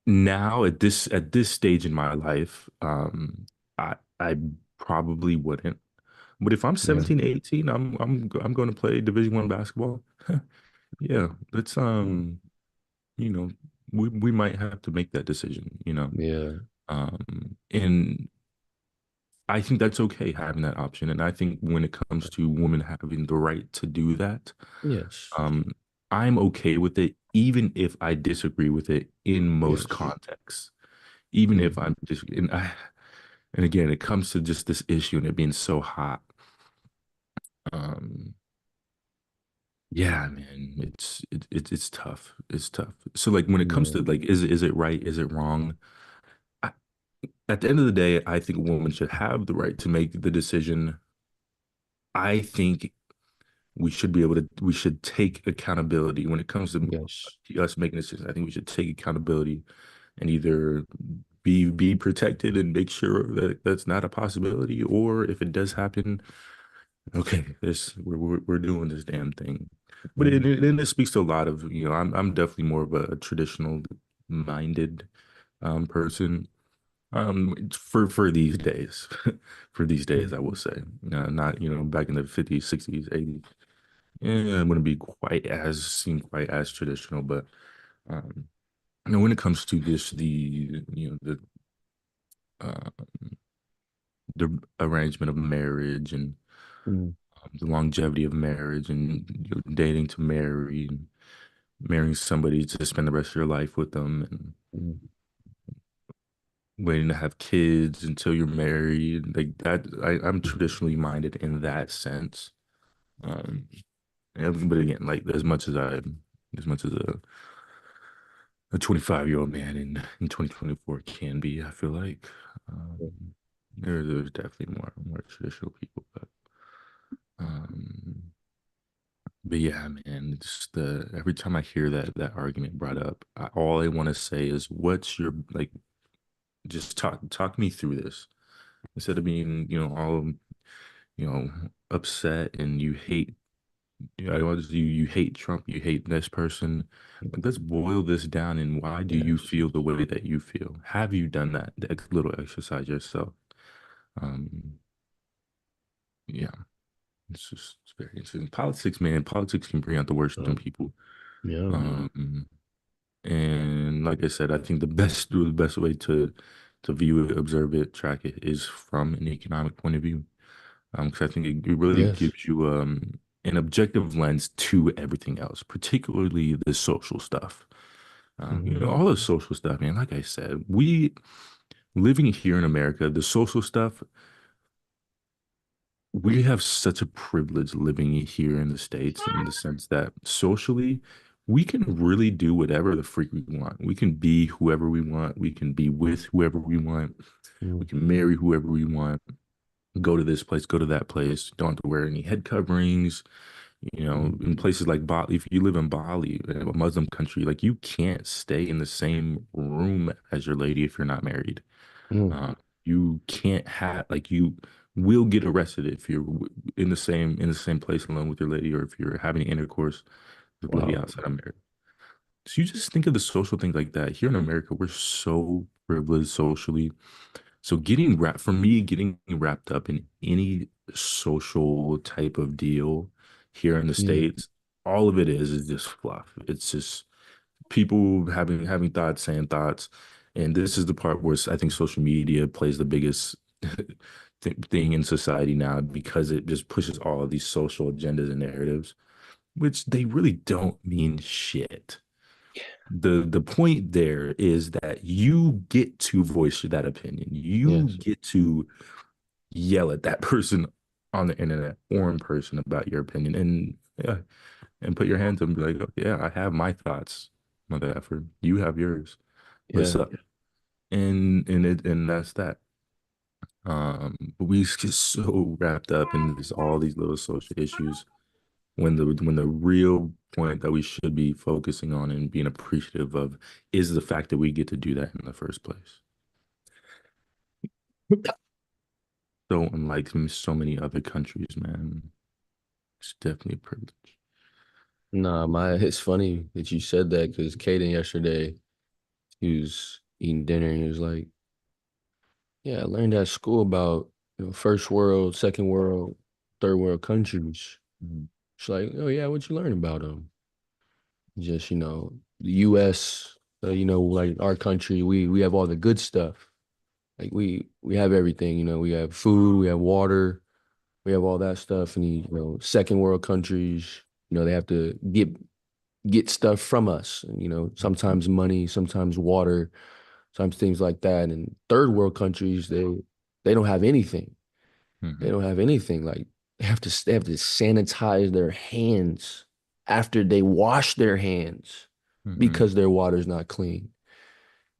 Now at this stage in my life, I probably wouldn't. But if I'm yeah, 17, 18, I'm going to play Division 1 basketball. Yeah, let's you know, we might have to make that decision, you know. yeah, And I think that's okay having that option. And I think when it comes to women having the right to do that, yes, um, I'm okay with it, even if I disagree with it in most yes, contexts. Even if mm, I'm just and again, it comes to just this issue and it being so hot. Um, yeah, man, it's tough. It's tough. So like when it comes yeah, to like, is it right? Is it wrong? I, at the end of the day, I think a woman should have the right to make the decision. I think we should take accountability when it comes to yes, us making decisions. I think we should take accountability and either be protected and make sure that that's not a possibility, or if it does happen, okay, this we're doing this damn thing. But mm, then this speaks to a lot of, you know, I'm definitely more of a traditional minded person for these days. For these days, I will mm, say, not, you know, back in the 50s, 60s, 80s. Yeah, it wouldn't be quite as seem quite as traditional, but um, you know, when it comes to this, you know, uh, the arrangement of marriage and mm, the longevity of marriage and, you know, dating to marry and marrying somebody to spend the rest of your life with them and mm, waiting to have kids until you're married, like that. I'm traditionally minded in that sense. Um, but again, like as much as a 25-year-old man in 2024 can be, I feel like there's definitely more traditional people, um, but yeah, man, it's the every time I hear that argument brought up, all I want to say is, what's your like? Just talk me through this instead of being, you know, all, you know, upset and you hate. You know, I was you hate Trump, you hate this person. Like, let's boil this down. And why do you yes, feel the way that you feel? Have you done that little exercise yourself? Um, yeah, it's very interesting. Politics, man, politics can bring out the worst in um, people. yeah, Um, And like I said, I think the best way to view it, observe it, track it is from an economic point of view. Because I think it really yes, gives you an objective lens to everything else, particularly the social stuff. You know, mm, all the social stuff, man. Like I said, we living here in America, the social stuff, we have such a privilege living here in the States in the sense that socially, we can really do whatever the freak we want. We can be whoever we want. We can be with whoever we want. We mm, can marry whoever we want. Go to this place, go to that place. Don't have to wear any head coverings. You know, mm, in places like Bali, if you live in Bali, a Muslim country, like you can't stay in the same room as your lady if you're not married. mm, Uh, you can't have like you will get arrested if you're in the same place alone with your lady, or if you're having intercourse with a lady wow, outside of marriage. So you just think of the social things like that. Here in America, we're so privileged socially. So getting wrapped up in any social type of deal here in the yeah, States, all of it is just fluff. It's just people having thoughts, saying thoughts, and this is the part where I think social media plays the biggest thing in society now, because it just pushes all of these social agendas and narratives, which they really don't mean shit. The point there is that you get to voice that opinion. You yes, get to yell at that person on the internet or in person about your opinion, and yeah, and put your hands up and be like, oh, yeah, I have my thoughts, mother effer. You have yours. What's yeah, up? And that's that. But we just get so wrapped up in all these little social issues. when the real point that we should be focusing on and being appreciative of is the fact that we get to do that in the first place. So unlike so many other countries, man, it's definitely a privilege. Nah, it's funny that you said that because Caden yesterday, he was eating dinner and he was like, yeah, I learned at school about, first world, second world, third world countries. Mhm. She's like, oh yeah, what you learn about them? Just, the US, like our country, we have all the good stuff. Like we have everything, we have food, we have water, we have all that stuff. And second world countries, they have to get stuff from us. And, sometimes money, sometimes water, sometimes things like that. And third world countries, they don't have anything. They Mhm. don't have anything. Like they have to sanitize their hands after they wash their hands Mhm. because their water's not clean.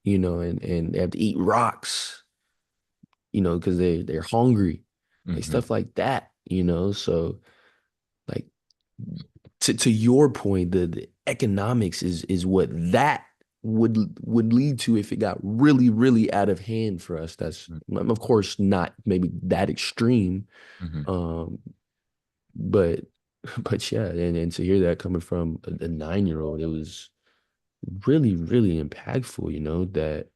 And they have to eat rocks, because they're hungry, like Mhm. stuff like that. So like to your point, the economics is what that would lead to if it got really, really out of hand for us. That's of course not maybe that extreme. Mhm. Um, but but yeah, and to hear that coming from a 9-year-old, it was really, really impactful, that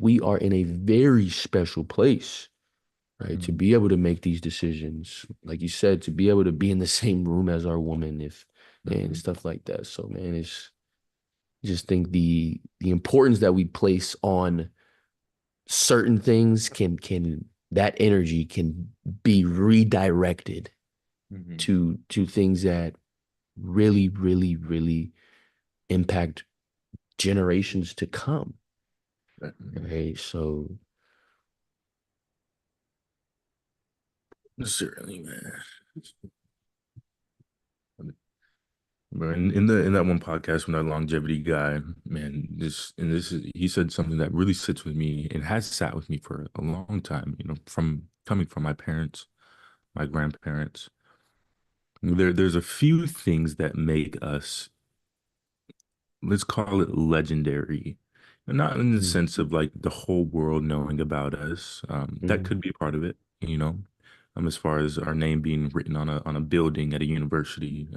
we are in a very special place, right? To Mhm. be able to make these decisions, like you said, to be able to be in the same room as our woman, if and Mhm. stuff like that. So man, it's just think the importance that we place on certain things can that energy can be redirected Mhm. to things that really, really, really impact generations to come. Mhm. Right. So Certainly, man. But in that one podcast from that longevity guy, man, he said something that really sits with me and has sat with me for a long time, from coming from my parents, my grandparents. There's a few things that make us, let's call it legendary. And not in the mm, sense of like the whole world knowing about us. That mm, could be part of it, as far as our name being written on a building at a university,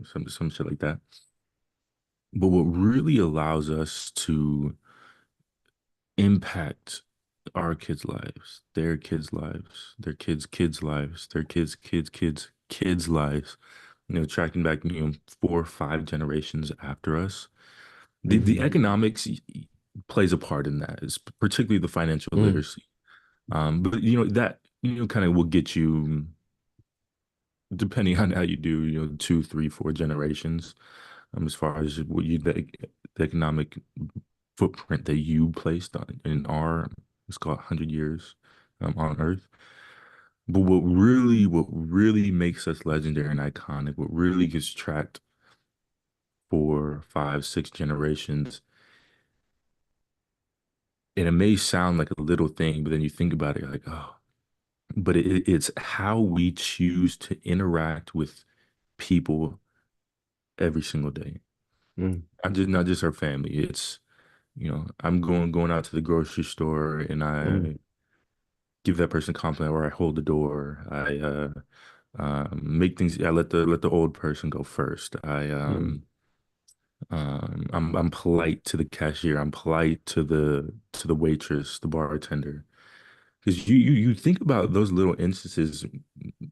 some shit like that. But what really allows us to impact our kids' lives, their kids' lives, their kids' lives, their kids' lives, tracking back, 4 or 5 generations after us. The mm, economics plays a part in that, is particularly the financial mm, literacy. But that kind of will get you, depending on how you do, 2, 3, 4 generations, as far as the economic footprint that you placed on in our, let's call it 100 years, on Earth. But what really makes us legendary and iconic, what really gets tracked for 5, 6 generations, and it may sound like a little thing, but then you think about it, you're like, oh, but it's how we choose to interact with people every single day. mm, Not just our family. It's, I'm going out to the grocery store and mm, I give that person a compliment, or I hold the door. I make things. I let the old person go first. mm. I'm polite to the cashier. I'm polite to the waitress, the bartender. Because you think about those little instances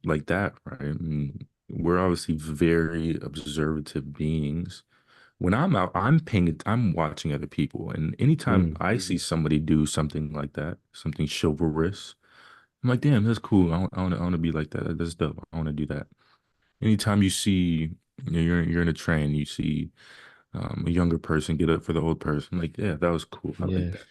like that, right? I mean, we're obviously very observative beings. When I'm out, I'm watching other people, and anytime Mm. I see somebody do something like that, something chivalrous, I'm like, damn, that's cool. I want to be like that. That's dope. I want to do that. Anytime you see, you're in a train, you see a younger person get up for the old person, I'm like, yeah, that was cool. I like Yes, that.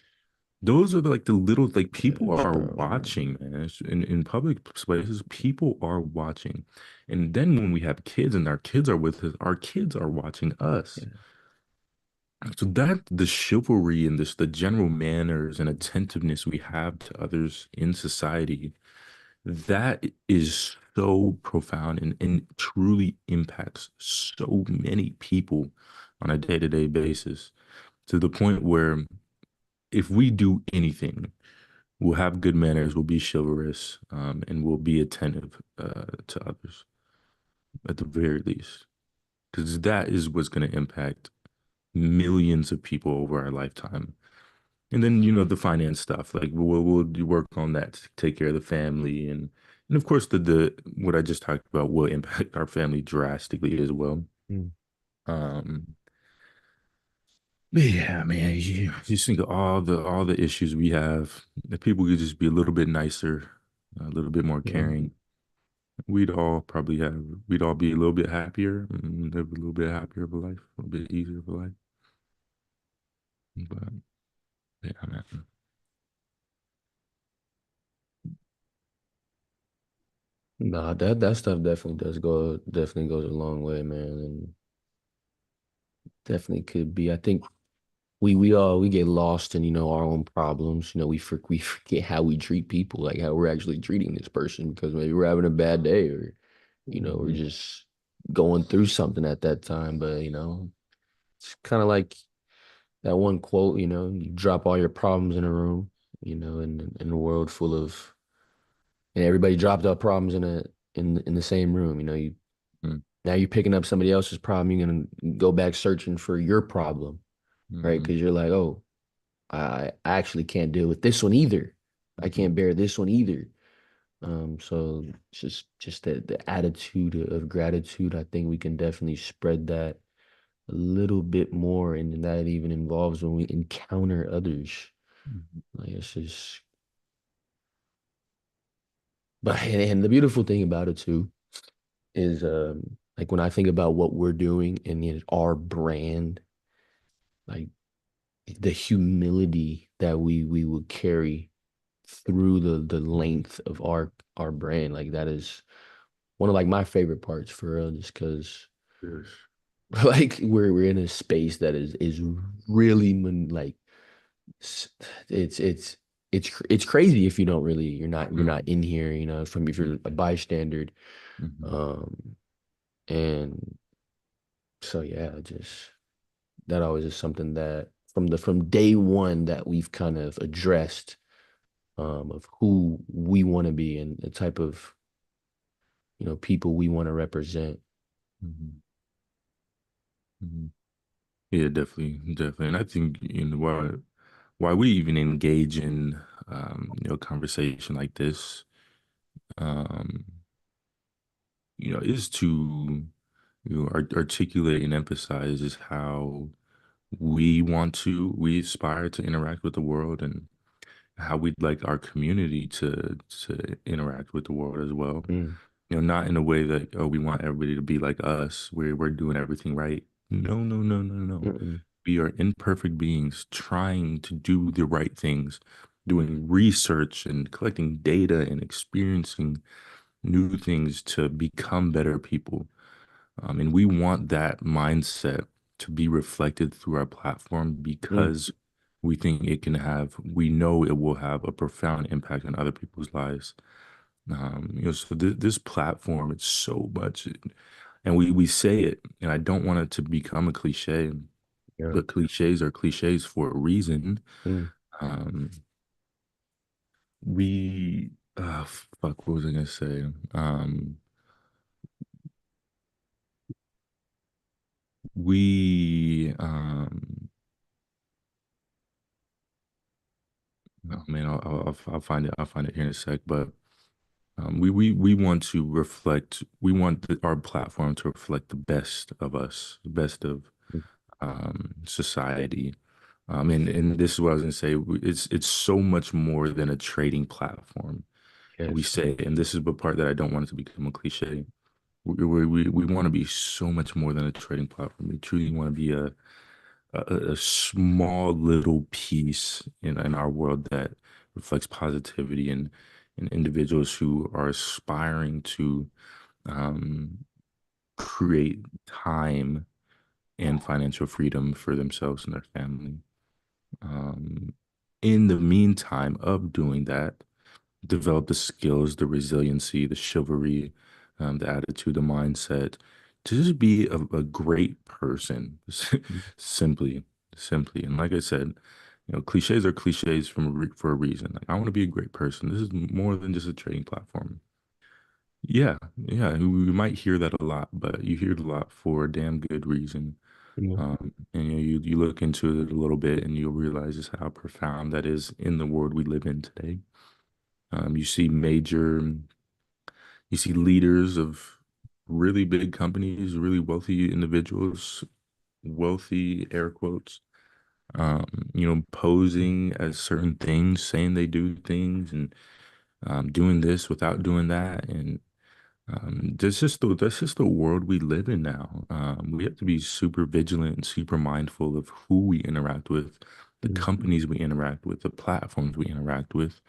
Those are like the little, like, people yes, are bro. watching, man. In public spaces, people are watching. And then when we have kids and our kids are with us, our kids are watching us. Yeah. So that the chivalry and the general manners and attentiveness we have to others in society, that is so profound and truly impacts so many people on a day-to-day basis to the point where if we do anything, we'll have good manners, we'll be chivalrous, and we'll be attentive to others at the very least. Because that is what's going to impact millions of people over our lifetime. And then, the finance stuff, like we'll do work on that to take care of the family. And of course, the what I just talked about will impact our family drastically as well. Mm. Um, but yeah, man, you just think of all the issues we have. If people could just be a little bit nicer, a little bit more Yeah. caring, we'd all be a little bit happier and live a little bit happier of a life, a little bit easier of a life. But yeah, man. Nah, that stuff definitely goes a long way, man, and definitely could be. I think we get lost in, our own problems. We forget how we treat people, like how we're actually treating this person because maybe we're having a bad day or, we're Mhm. just going through something at that time. But, it's kind of like that one quote, you drop all your problems in a room, in a world full of, and everybody dropped our problems in the same room. Mhm. Now you're picking up somebody else's problem. You're gonna go back searching for your problem, right? Mhm. Because you're like, oh, I actually can't deal with this one either. I Mhm. can't bear this one either. So just the attitude of gratitude, I think we can definitely spread that a little bit more, and that even involves when we encounter others. Mhm. Like it's just, but and the beautiful thing about it too is like when I think about what we're doing and our brand, like the humility that we will carry through the length of our brand, like that is one of like my favorite parts for real, just because Yes. like we're in a space that is really like s- it's it's it's crazy if you don't really you're not Mhm. in here, from if you're a bystander. Mhm. um and so yeah, just that always is something that from day one that we've kind of addressed, of who we want to be and the type of people we want to represent. Mhm. Mhm. Yeah, definitely, definitely. And I think why we even engage in conversation like this, um, is to articulate and emphasize is how we aspire to interact with the world and how we'd like our community to interact with the world as well. Mm, Not in a way that, oh, we want everybody to be like us, we're doing everything right. No, no, no, no, no. mm-mm, We are imperfect beings trying to do the right things, doing research and collecting data and experiencing new things to become better people. And we want that mindset to be reflected through our platform mm, because we know it will have a profound impact on other people's lives. So this platform, it's so much, and we say it, and I don't want it to become a cliche, yeah. but cliches are cliches for a reason. Mm, Um, we, fuck, what was I gonna say? We, oh man, I'll find it. I'll find it here in a sec. But we want to reflect. We want our platform to reflect the best of us, the best of mm, society. And this is what I was gonna say. It's so much more than a trading platform. We yes. say, and this is the part that I don't want it to become a cliche. We want to be so much more than a trading platform. We truly want to be a small little piece in our world that reflects positivity and individuals who are aspiring to um, create time and financial freedom for themselves and their family. Um, in the meantime of doing that, develop the skills, the resiliency, the chivalry, the attitude, the mindset to just be a great person, simply, simply. And like I said, cliches are cliches for a reason. Like I want to be a great person. This is more than just a trading platform. Yeah, yeah, we might hear that a lot, but you hear it a lot for a damn good reason. Yeah. And you look into it a little bit, and you'll realize just how profound that is in the world we live in today. You see you see leaders of really big companies, really wealthy individuals, wealthy air quotes, posing as certain things, saying they do things, and doing this without doing that, and that's just the world we live in now. We have to be super vigilant and super mindful of who we interact with, the Mhm. companies we interact with, the platforms we interact with.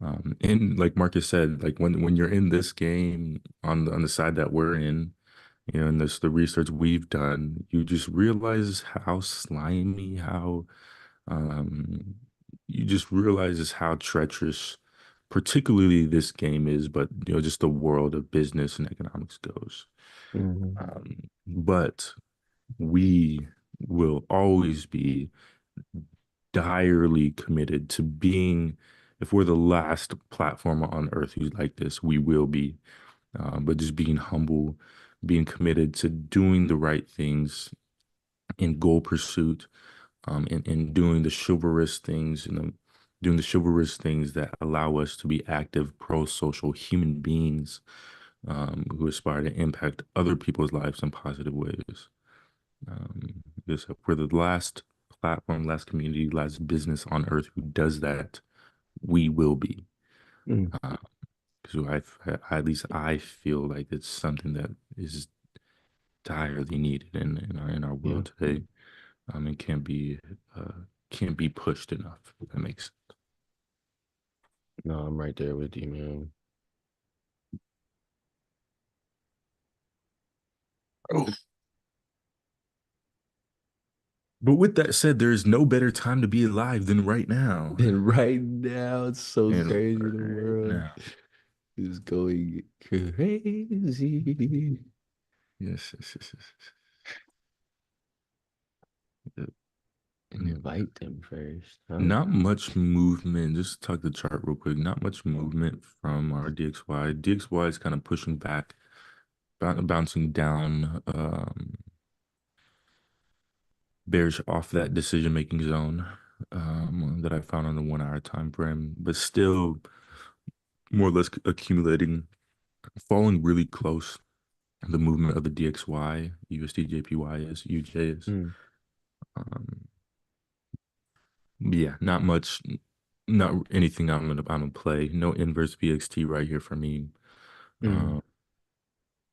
And like Marcus said, like when you're in this game on the side that we're in, and this the research we've done, you just realize how slimy, how um, you just realize just how treacherous, particularly this game is, but just the world of business and economics goes. Mhm. But we will always be direly committed to being, if we're the last platform on earth who's like this, we will be. But just being humble, being committed to doing the right things in goal pursuit, and doing the chivalrous things, doing the chivalrous things that allow us to be active, pro-social human beings, who aspire to impact other people's lives in positive ways. Because if we're the last platform, last community, last business on earth who does that, we will be. Mhm. Because at least I feel like it's something that is direly needed in our Yeah. world today. And uh, can't be pushed enough. If that makes No, I'm right there with you, man. sense. But with that said, there is no better time to be alive than right now. And right now, it's so And crazy. The right world now. is going crazy. Yes, yes, yes, yes, yes. Invite them first, huh? Not much movement. Just talk the chart real quick. Not much movement from our DXY. DXY is kind of pushing back, bouncing down, bearish off that decision-making zone, that I found on the 1 hour time frame, but still more or less accumulating, falling really close. The movement of the DXY, USD JPY is UJ is. Mm, Um, yeah, not much, not anything I'm gonna play. No inverse VXT right here for me. mm, Um,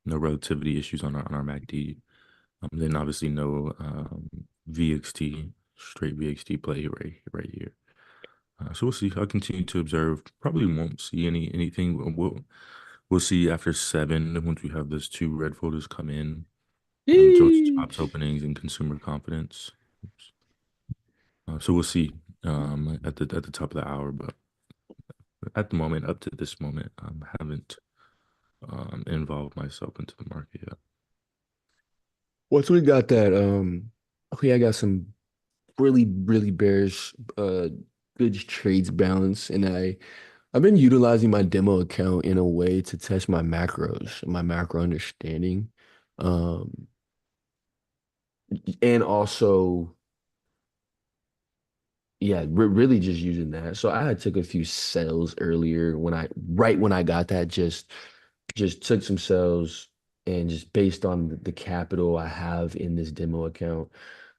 no relativity issues on our MACD. Then obviously no VXT, straight VXT play right here. So we'll see. I'll continue to observe. Probably won't see anything. We'll see after 7 once we have those two red folders come in. Jones jobs Yeesh. openings and consumer confidence. So we'll see at the top of the hour. But at the moment, up to this moment, haven't involved myself into the market yet. Once we got that, okay, I got some really, really bearish, good trades balance, and I've been utilizing my demo account in a way to test my macros, my macro understanding, um, and also, yeah, really just using that. So I had took a few sales earlier right when I got that, just took some sales and just based on the capital I have in this demo account.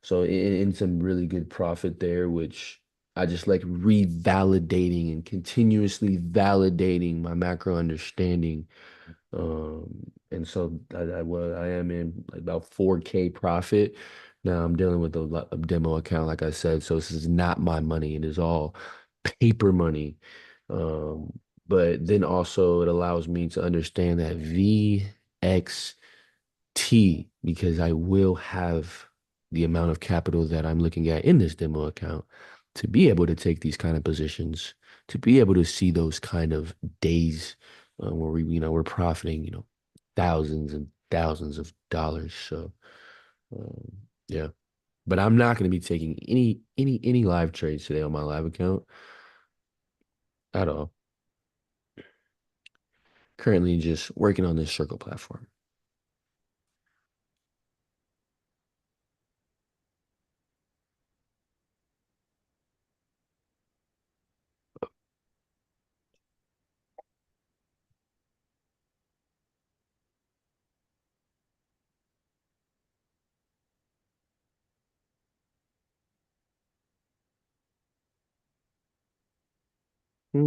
So in some really good profit there, which I just like revalidating and continuously validating my macro understanding. And so I am in like about 4K profit. Now I'm dealing with a demo account, like I said. So this is not my money. It is all paper money. Um, but then also it allows me to understand that VXT, because I will have the amount of capital that I'm looking at in this demo account to be able to take these kind of positions. to be able to see those kind of days where we're profiting, thousands and thousands of dollars. So, um, yeah. But I'm not going to be taking any live trades today on my live account at all. Currently just working on this Circle platform.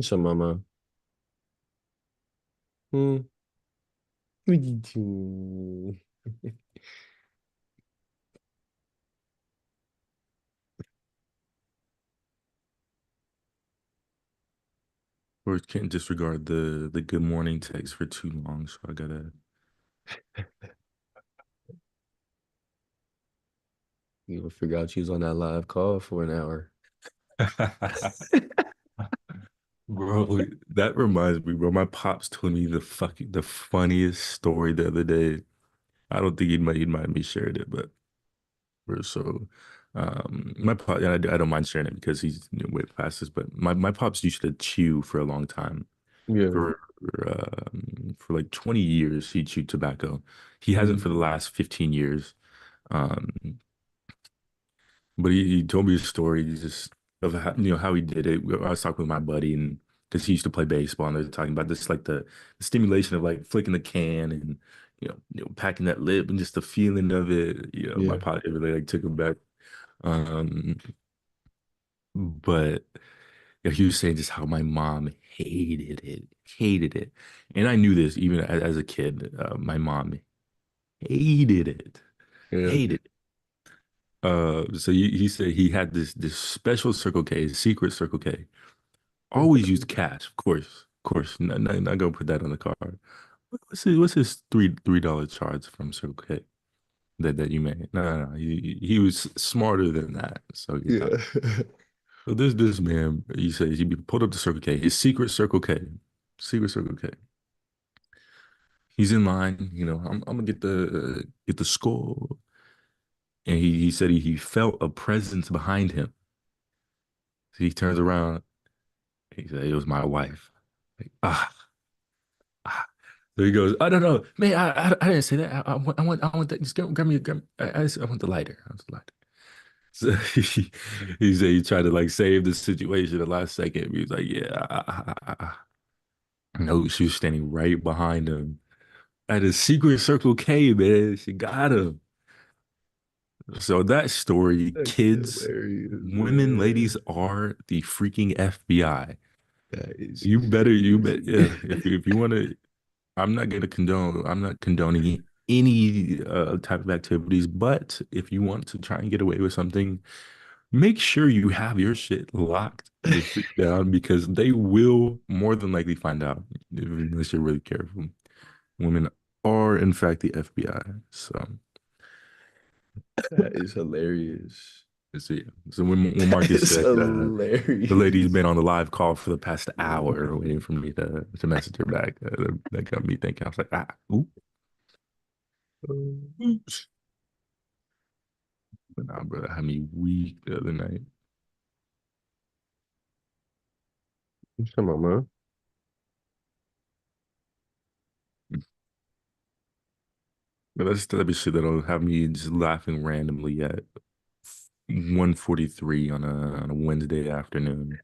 So, mama. Hmm. What you doing? Or can't disregard the good morning text for too long, so I gotta. You will figure out she was on that live call for an hour. Bro, that reminds me, bro. My pops told me the funniest story the other day. I don't think he might me shared it, but we're so my pop, and I don't mind sharing it because he's way past this, but my pops used to chew for a long time. Yeah. For for like 20 years he chewed tobacco. He hasn't Mm. for the last 15 years. Um, but he told me a story just of how, how he did it. I was talking with my buddy and because he used to play baseball and they're talking about this like the stimulation of like flicking the can and packing that lip and just the feeling of it. My Yeah. pot really like took him back. Um, but he was saying just how my mom hated it, and I knew this even as a kid. My mom hated it, Yeah. hated it. So he said he had this special Circle K, secret Circle K. Always used cash, of course. Not gonna put that on the card. What's his $3 charge from Circle K that you made? No. He was smarter than that. So yeah. Yeah. So this man, he says he pulled up the Circle K, his secret Circle K, secret Circle K. He's in line. I'm gonna get the score, and he said he felt a presence behind him. So he turns around. He said it was my wife. Like, ah. So he goes, I don't know, man. I didn't say that. I want that. Just grab me. I want the lighter. I want the lighter. So he said he tried to like save the situation the last second. He was like, yeah. No, she was standing right behind him at a secret Circle K, man. She got him. So that story, That's kids, hilarious, women, man. ladies are the freaking FBI. That is You bet, yeah. crazy. If you want to, I'm not condoning any type of activities, but if you want to try and get away with something, make sure you have your shit locked the freak down because they will more than likely find out unless you're really careful. Women are in fact the FBI. That is hilarious. So when That Marcus is said the lady's hilarious. been on the live call for the past hour waiting for me to message her back, that got me thinking. I was like, oops. But nah, bro, that had me weak the other night. Come on, man. But that's the type of shit that'll have me just laughing randomly at 1:43 on a Wednesday afternoon,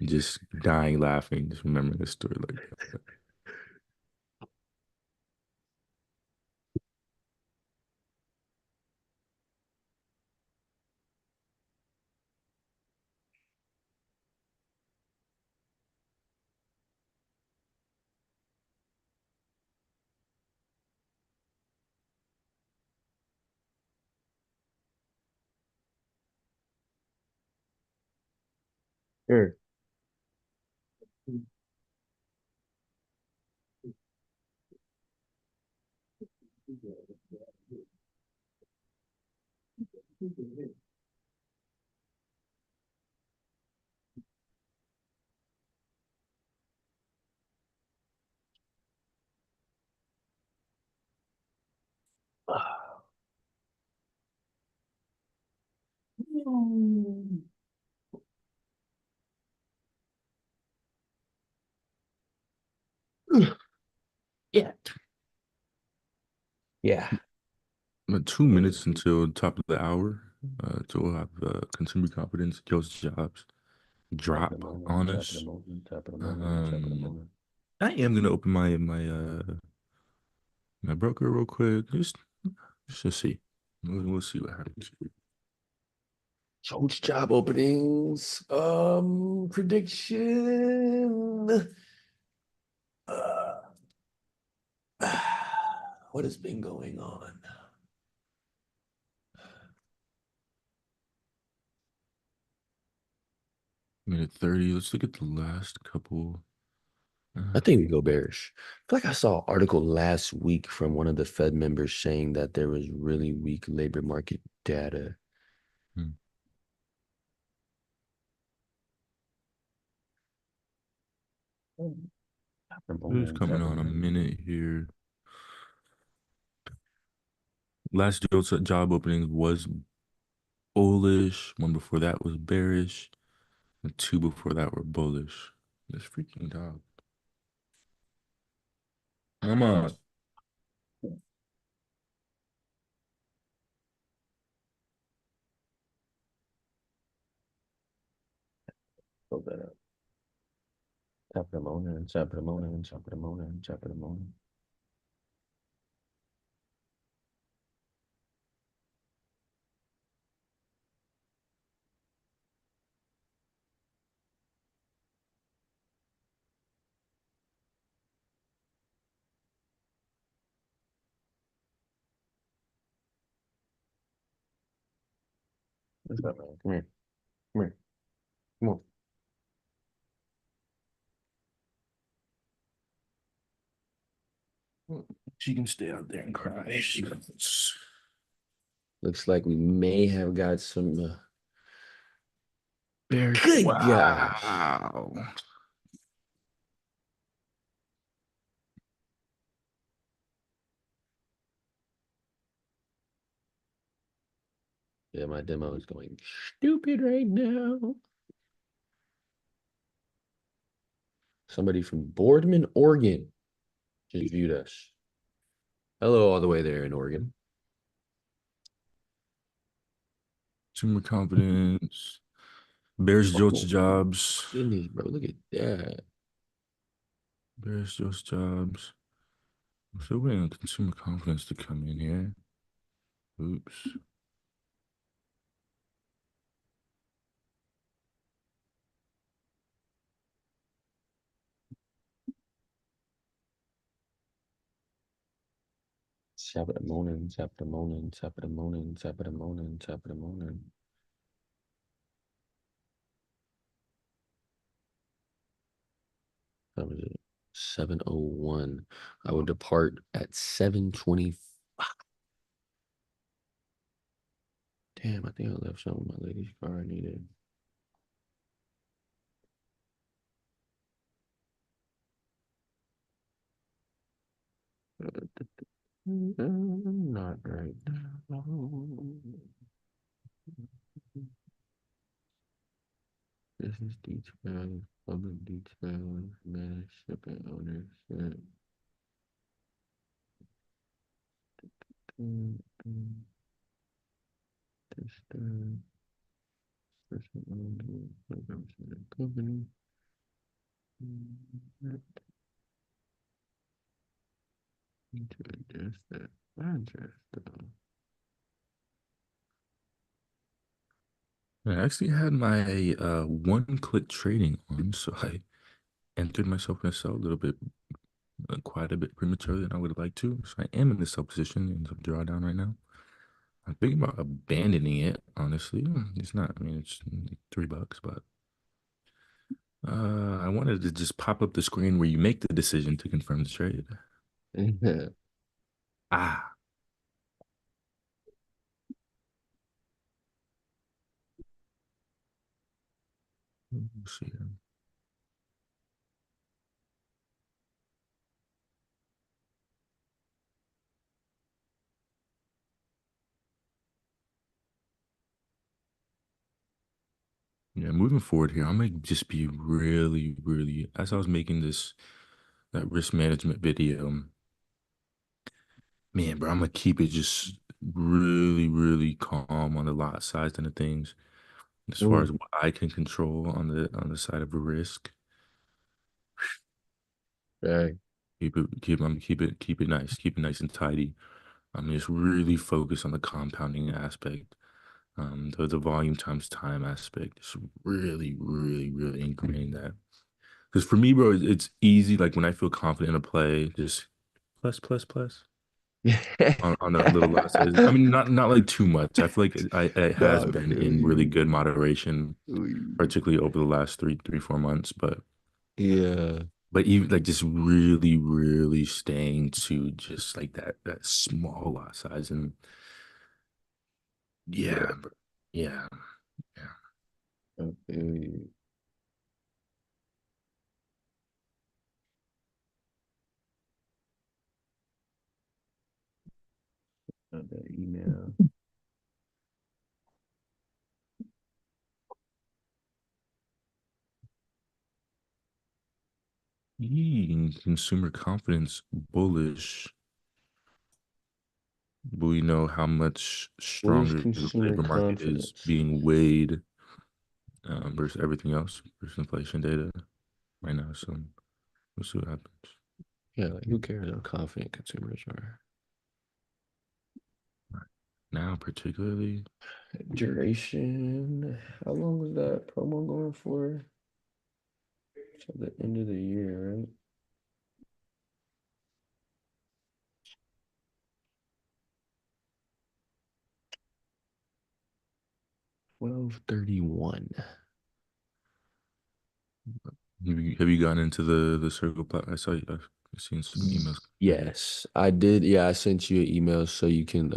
just dying laughing, just remembering a story like that. Here. Yeah. Yeah. About 2 minutes until the top of the hour. So we'll have consumer confidence, Joe's jobs Top of the drop morning, on top of the us. morning, top of the morning, top of the Um, morning. I am gonna open my broker real quick, just to see. We'll see what happens. Coach job openings. Prediction. Uh, what has been going on? Minute 30. Let's look at the last couple. I think we go bearish. I feel like I saw an article last week from one of the Fed members saying that there was really weak labor market data. Hmm. Top of the It's morning, coming top of the on a morning. minute here. Last Joe's job opening was bullish. One before that was bearish. And two before that were bullish. This freaking dog. Come on. Go that up. Top of the morning, top of the morning, top of the morning, top of the morning. What's up, man? Come here. Come here. Come on. She can stay out there and cry. Looks like we may have got some bearish. Good gosh. Wow. Yeah, my demo is going stupid right now. Somebody from Boardman, Oregon just viewed us. Hello, all the way there in Oregon. Consumer confidence. Bears Jolts Oh, jobs. goodness, bro. Look at that. Bears Jolts jobs. I'm still waiting on consumer confidence to come in here. Oops. Top of the morning, top of the morning, top of the morning, top of the morning, top of the morning. That was it. 7:01. I would depart at 7:20. Damn, I think I left some of my lady's car I needed. Not right now. Business details, public details, managed shipping ownership. This person owned programs in the company. Need to adjust that address though. I actually had my one-click trading on, so I entered myself in a sell a little bit, quite a bit prematurely than I would have liked to. So I am in the sell position in some drawdown right now. I'm thinking about abandoning it, honestly. It's not, I mean, it's like $3, but I wanted to just pop up the screen where you make the decision to confirm the trade. Ah, let's see here. Yeah, moving forward here, I'm gonna just be really, really, as I was making that risk management video, man, bro, I'm gonna keep it just really, really calm on the lot size and the things as far Mm, as what I can control on the side of the risk. right. Keep it nice, keep it nice and tidy. I'm just really focus on the compounding aspect, the volume times time aspect. Just really, really, really ingrain that. Because for me, bro, it's easy. Like when I feel confident in a play, just plus on that little lot size. I mean, not like too much. I feel like it No, has I been feel in really you. good moderation, Feel you. particularly over the last 4 months. Yeah. But even like just really, really staying to just like that small lot size and Yeah. yeah, bro. Yeah, yeah. I feel you. Got that email. Consumer confidence bullish. We know how much Bullish stronger the consumer labor market is confidence. being weighed versus everything else, versus inflation data right now. So we'll see what happens. Yeah, like who cares how confident consumers are? Right now, particularly, Duration. How long was that promo going for? Till the end of the year, right? $12.31. have you gotten into the circle plat? I've seen some emails. Yes, I did. Yeah, I sent you an email so you can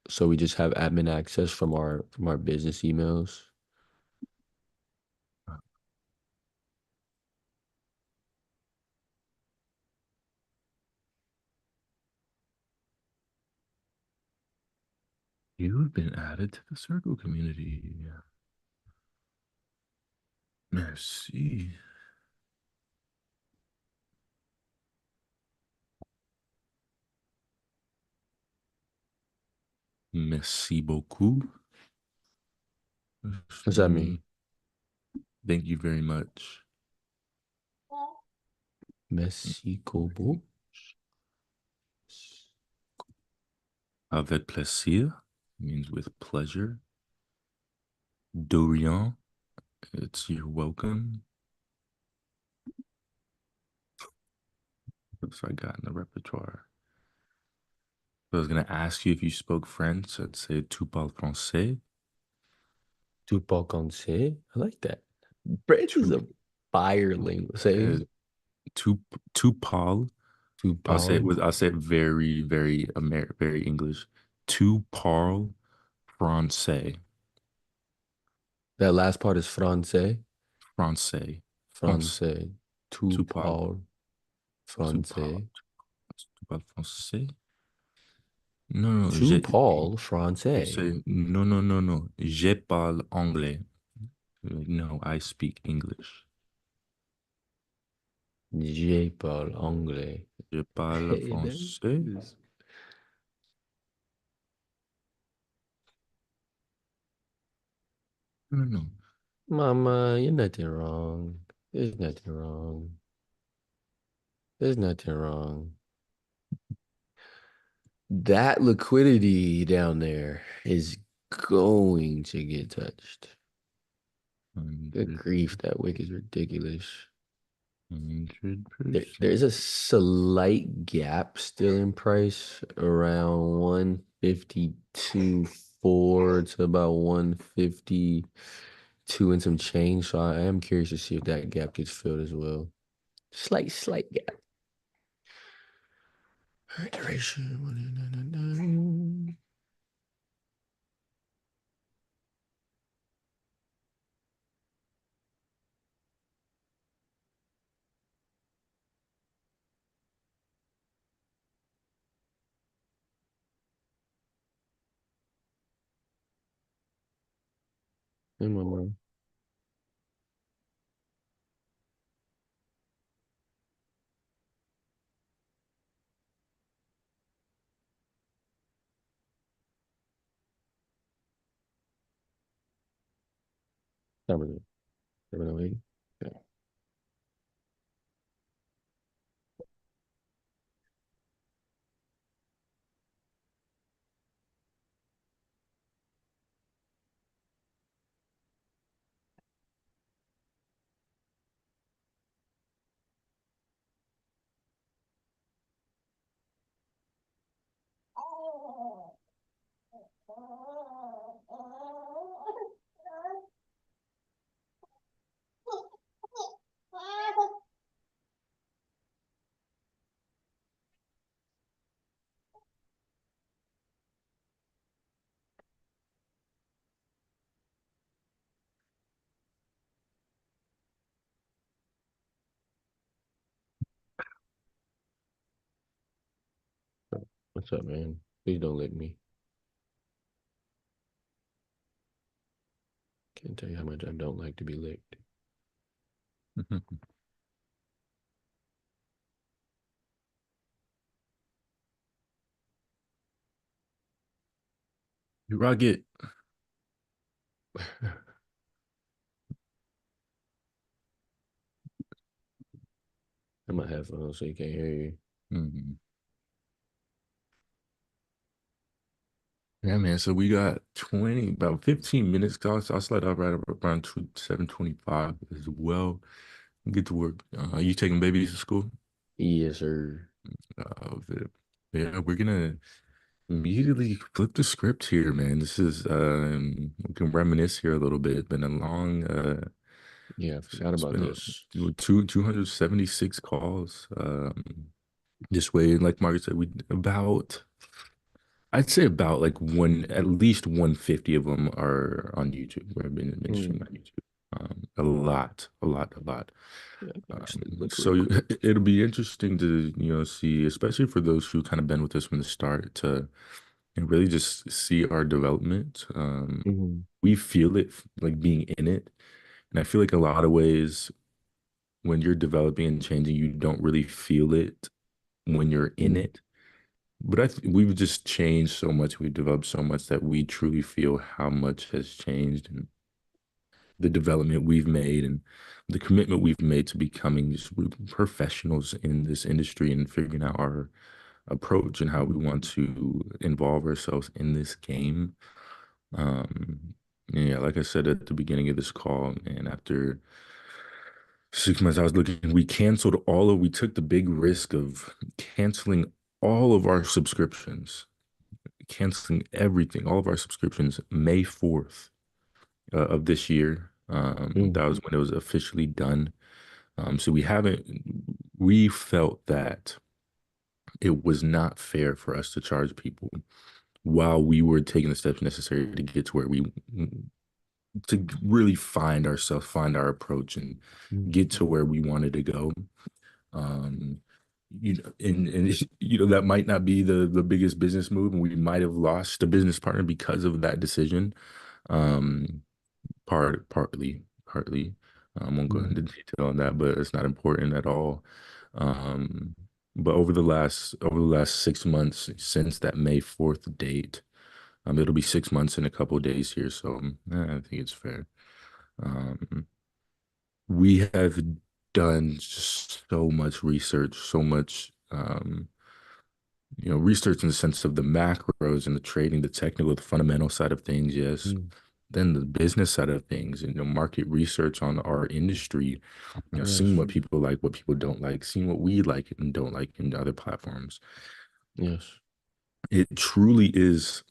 so we just have admin access from our business emails. Uh, You've been added to the circle community. Merci. Merci beaucoup. What's that mean? Thank you very much. Mexico Bull? Avec plaisir means with pleasure. Dorian, it's you're welcome. What else I got in the repertoire? I was gonna ask you if you spoke French. I'd say tu parles français. Tu parles français? I like that. French is Tu, a fire language. Say uh, tu parles. tu parles. I'll say it very, very very English. Tu parles français. That last part is français. Français. Français. Français. Tu Tu parles. parles Tu parles. français. Tu parles français? Non, non, Tu parles you français. say, no, no, no, no. Je parle anglais. Like, no, I speak English. Je parle anglais. Je parle Hey, that français. is... No, no. Mama, you're nothing wrong. There's nothing wrong. There's nothing wrong. That liquidity down there is going to get touched. Good 100%. grief, that wick is ridiculous. 100%. There's a slight gap still in price around 152 4 to about 152 and some change. So I am curious to see if that gap gets filled as well. Slight gap. All right, duration. Hey, mama. Number 708. Okay. What's up, man? Please don't lick me. Can't tell you how much I don't like to be licked. You rock it. I might have fun so you can't hear you. Mhm. Yeah, man. So we got about 15 minutes. Guys, I'll slide up right around 7:25 as well. Get to work. You taking babies to school? Yes, sir. Uh, yeah, we're gonna immediately flip the script here, man. This is we can reminisce here a little bit. Been a long Yeah, I forgot it's about been this. 276 calls. This way, like Margaret said, we about I'd say about like at least 150 of them are on YouTube. We've been streaming on YouTube. A lot. Yeah, actually look real So quick. it'll be interesting to see, especially for those who kind of been with us from the start, to and really just see our development. Mhm. We feel it like being in it, and I feel like a lot of ways when you're developing and changing, you don't really feel it when you're in Mhm. it. But we've just changed so much, we've developed so much that we truly feel how much has changed and the development we've made and the commitment we've made to becoming just professionals in this industry and figuring out our approach and how we want to involve ourselves in this game. Yeah, like I said at the beginning of this call, and after 6 months, I was looking, we took the big risk of canceling all of our subscriptions, canceling everything, all of our subscriptions, May 4th of this year. That Mhm. was when it was officially done. So we felt that it was not fair for us to charge people while we were taking the steps necessary to get to where to really find ourselves, find our approach, and Mhm. get to where we wanted to go. Um, and that might not be the biggest business move, and we might have lost a business partner because of that decision. Um, partly. Won't go Mhm. into detail on that, but it's not important at all. Um, but over the last 6 months since that May 4th date, it'll be 6 months in a couple of days here, so I think it's fair. Um, we have done just so much research, so much research in the sense of the macros and the trading, the technical, the fundamental side of things, yes. Mhm. Then the business side of things and market research on our industry, seeing Yes. what people like, what people don't like, seeing what we like and don't like in other platforms. Yes. It truly is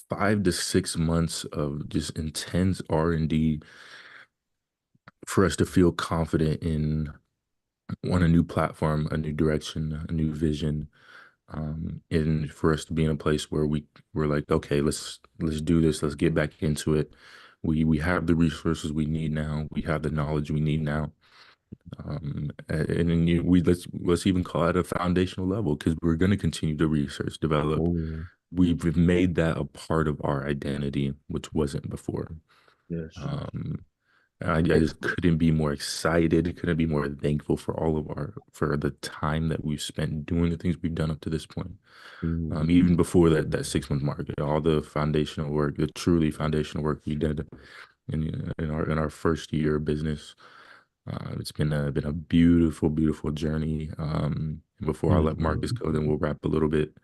5 to 6 months of just intense R&D for us to feel confident in on a new platform, a new direction, a new vision, and for us to be in a place where we're like, okay, let's do this, let's get back into it. We have the resources we need now. We have the knowledge we need now. And then let's even call it a foundational level because we're going to continue to research, develop. Oh, We've made that a part of our identity, which wasn't before. yes. Um, I just couldn't be more excited, couldn't be more thankful for the time that we've spent doing the things we've done up to this point. Mhm. Even before that 6 month mark, all the foundational work, the truly foundational work we did, in our first year of business. It's been a beautiful, beautiful journey. Before I let Marcus Mhm. go, then we'll wrap a little bit.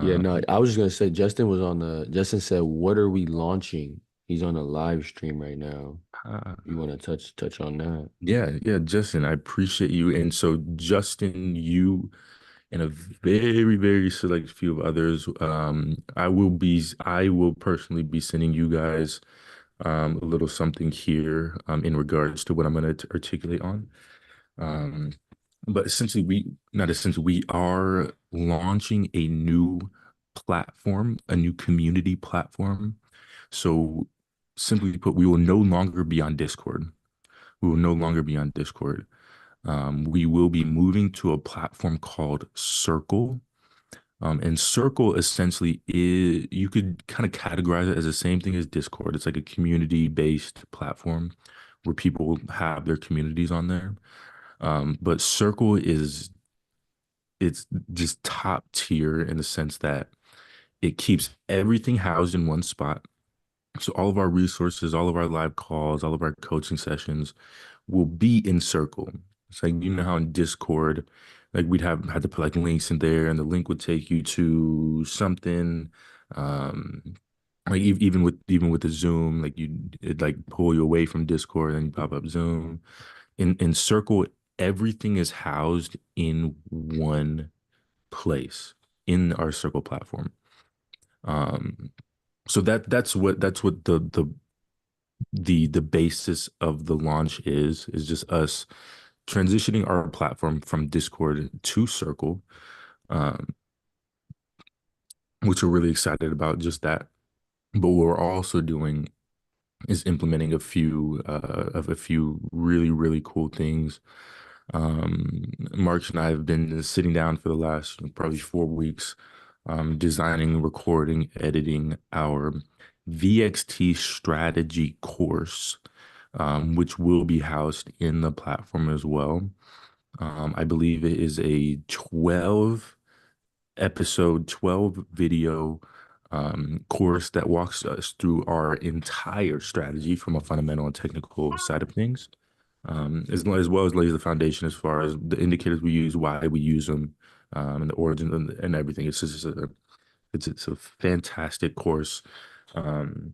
Yeah, no, Um, I was just gonna say Justin said, what are we launching? He's on a live stream right now. ah, You want to touch on that? yeah, yeah, Justin, I appreciate you. And so, Justin, you and a very, very select few of others, I will personally be sending you guys a little something here in regards to what I'm going to articulate on. Um, but essentially, not essentially, we are launching a new platform, a new community platform. So, simply put, we will no longer be on Discord. We will no longer be on Discord. We will be moving to a platform called Circle. And Circle essentially is, you could kind of categorize it as the same thing as Discord. It's like a community-based platform where people have their communities on there. But Circle it's just top tier in the sense that it keeps everything housed in one spot. So all of our resources, all of our live calls, all of our coaching sessions will be in Circle. It's like you know how in Discord, like we'd have had to put like links in there, and the link would take you to something. Um, like even with the Zoom, like it'd like pull you away from Discord, and you pop up Zoom. In Circle, everything is housed in one place in our Circle platform. Um, so that's what the basis of the launch is just us transitioning our platform from Discord to Circle, um, which we're really excited about just that. But what we're also doing is implementing a few really, really cool things. Mark and I have been sitting down for the last probably 4 weeks, designing, recording, editing our VXT strategy course, which will be housed in the platform as well. I believe it is a 12 episode, 12 video course that walks us through our entire strategy from a fundamental and technical side of things, as well as lays the foundation as far as the indicators we use, why we use them, and the origin and everything. It's a fantastic course um,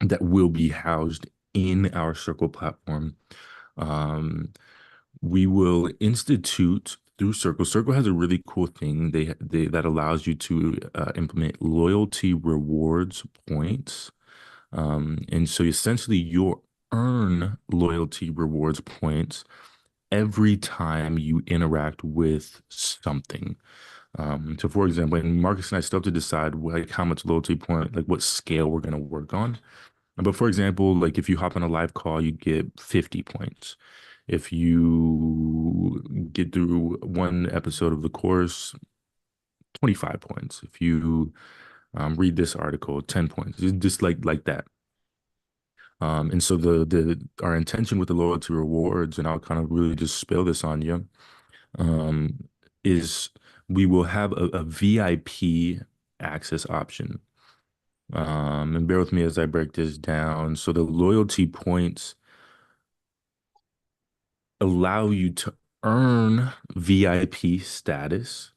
that will be housed in our Circle platform. Um, we will institute through Circle. Circle has a really cool thing they that allows you to implement loyalty rewards points. And so essentially you'll earn loyalty rewards points every time you interact with something. So for example, and Marcus and I still have to decide like how much loyalty point, like what scale we're going to work on. But for example, like if you hop on a live call, you get 50 points. If you get through one episode of the course, 25 points. If you read this article, 10 points. Just like that. And so the our intention with the loyalty rewards, and I'll kind of really just spill this on you, um, is we will have a VIP access option. And bear with me as I break this down. So the loyalty points allow you to earn VIP status.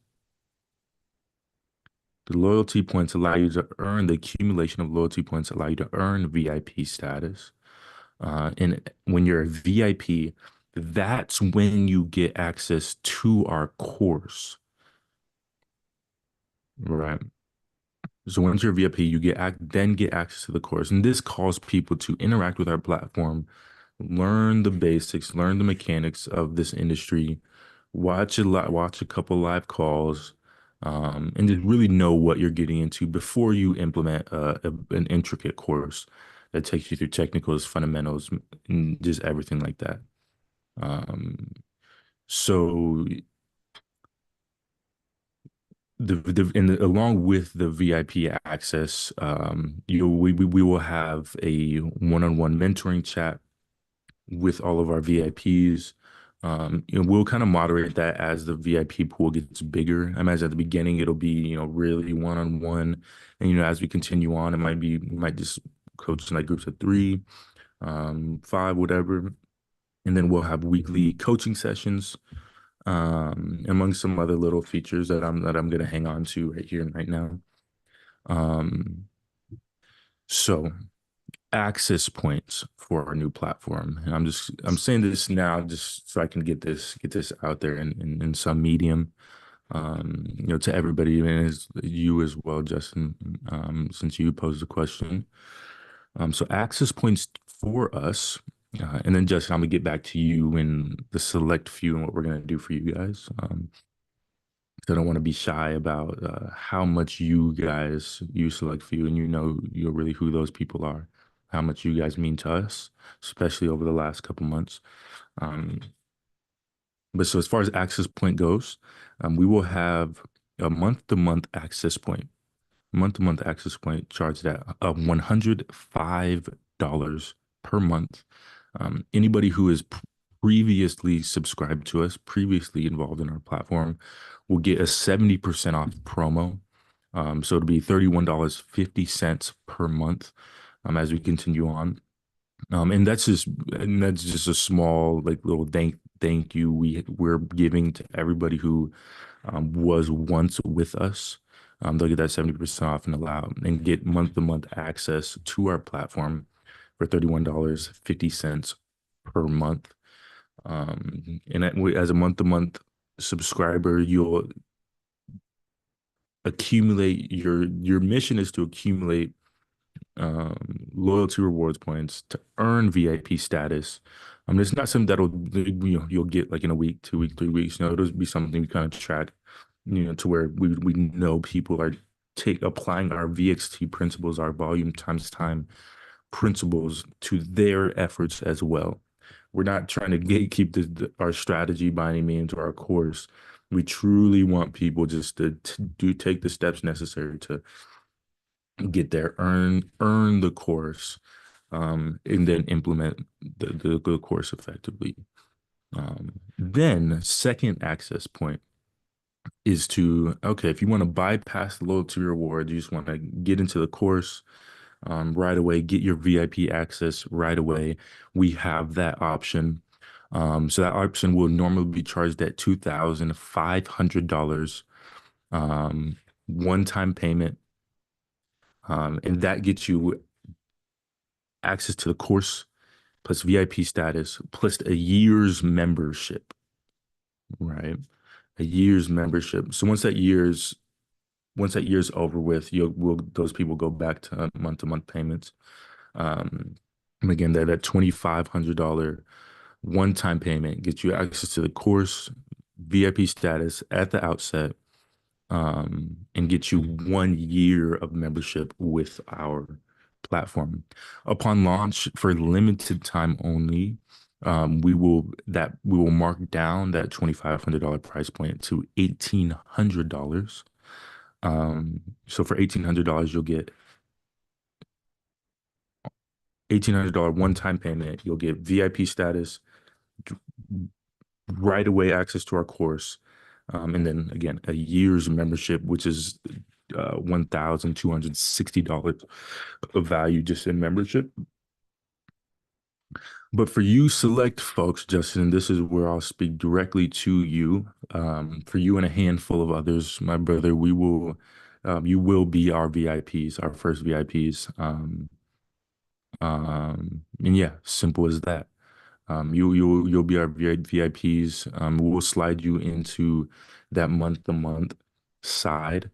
The loyalty points allow you to earn the accumulation of loyalty points allow you to earn VIP status. And when you're a VIP, that's when you get access to our course, right? So once you're a VIP, you then get access to the course, and this calls people to interact with our platform, learn the basics, learn the mechanics of this industry, watch a couple live calls, and just really know what you're getting into before you implement an intricate course that takes you through technicals, fundamentals, and just everything like that. Um, so along with the VIP access, we will have a one-on-one mentoring chat with all of our VIPs. We'll kind of moderate that as the VIP pool gets bigger. I imagine at the beginning it'll be, really one-on-one. And, as we continue on, we might just coach in like groups of three. 5, whatever. And then we'll have weekly coaching sessions, among some other little features that I'm gonna hang on to right here and right now. Um, so access points for our new platform. And I'm saying this now just so I can get this out there in some medium, to everybody, and as you as well, Justin, since you posed the question. So access points for us, and then Justin, I'm gonna get back to you in the select few and what we're gonna do for you guys. 'Cause I don't want to be shy about how much you guys use select few, and you're really who those people are, how much you guys mean to us, especially over the last couple months. Um, but so as far as access point goes, we will have a month-to-month access point charged at $105 per month. Anybody who is previously subscribed to us, previously involved in our platform, will get a 70% off promo. So it'll be $31.50 per month, as we continue on. And that's just a small, like, little thank you we're giving to everybody who was once with us. They'll get that 70% off and get month-to-month access to our platform for $31.50 per month. As a month-to-month subscriber, you'll accumulate your mission is to accumulate loyalty rewards points to earn VIP status. It's not something you'll get like in a week, 2 weeks, 3 weeks. It'll be something we kind of track, to where we know people are applying our VXT principles, our volume times time principles to their efforts as well. We're not trying to gatekeep our strategy by any means or our course. We truly want people just to take the steps necessary to get there, earn the course, and then implement the course effectively. Then second access point is okay, if you want to bypass the loyalty reward, you just want to get into the course right away, get your VIP access right away. We have that option. So that option will normally be charged at $2,500, one-time payment. And that gets you access to the course plus VIP status plus a year's membership, right? A year's membership. So once that year's over with, those people go back to month-to-month payments. And again, that $2,500 one-time payment gets you access to the course, VIP status at the outset, and get you 1 year of membership with our platform. Upon launch, for limited time only, we will mark down that $2,500 price point to $1,800. So for $1,800, you'll get $1,800 one-time payment. You'll get VIP status, right away access to our course, and then again a year's membership, which is $1,260 of value just in membership. But for you select folks, Justin, this is where I'll speak directly to you. For you and a handful of others, my brother, you will be our VIPs, our first VIPs. And yeah, simple as that. You'll be our VIPs. We'll slide you into that month-to-month side.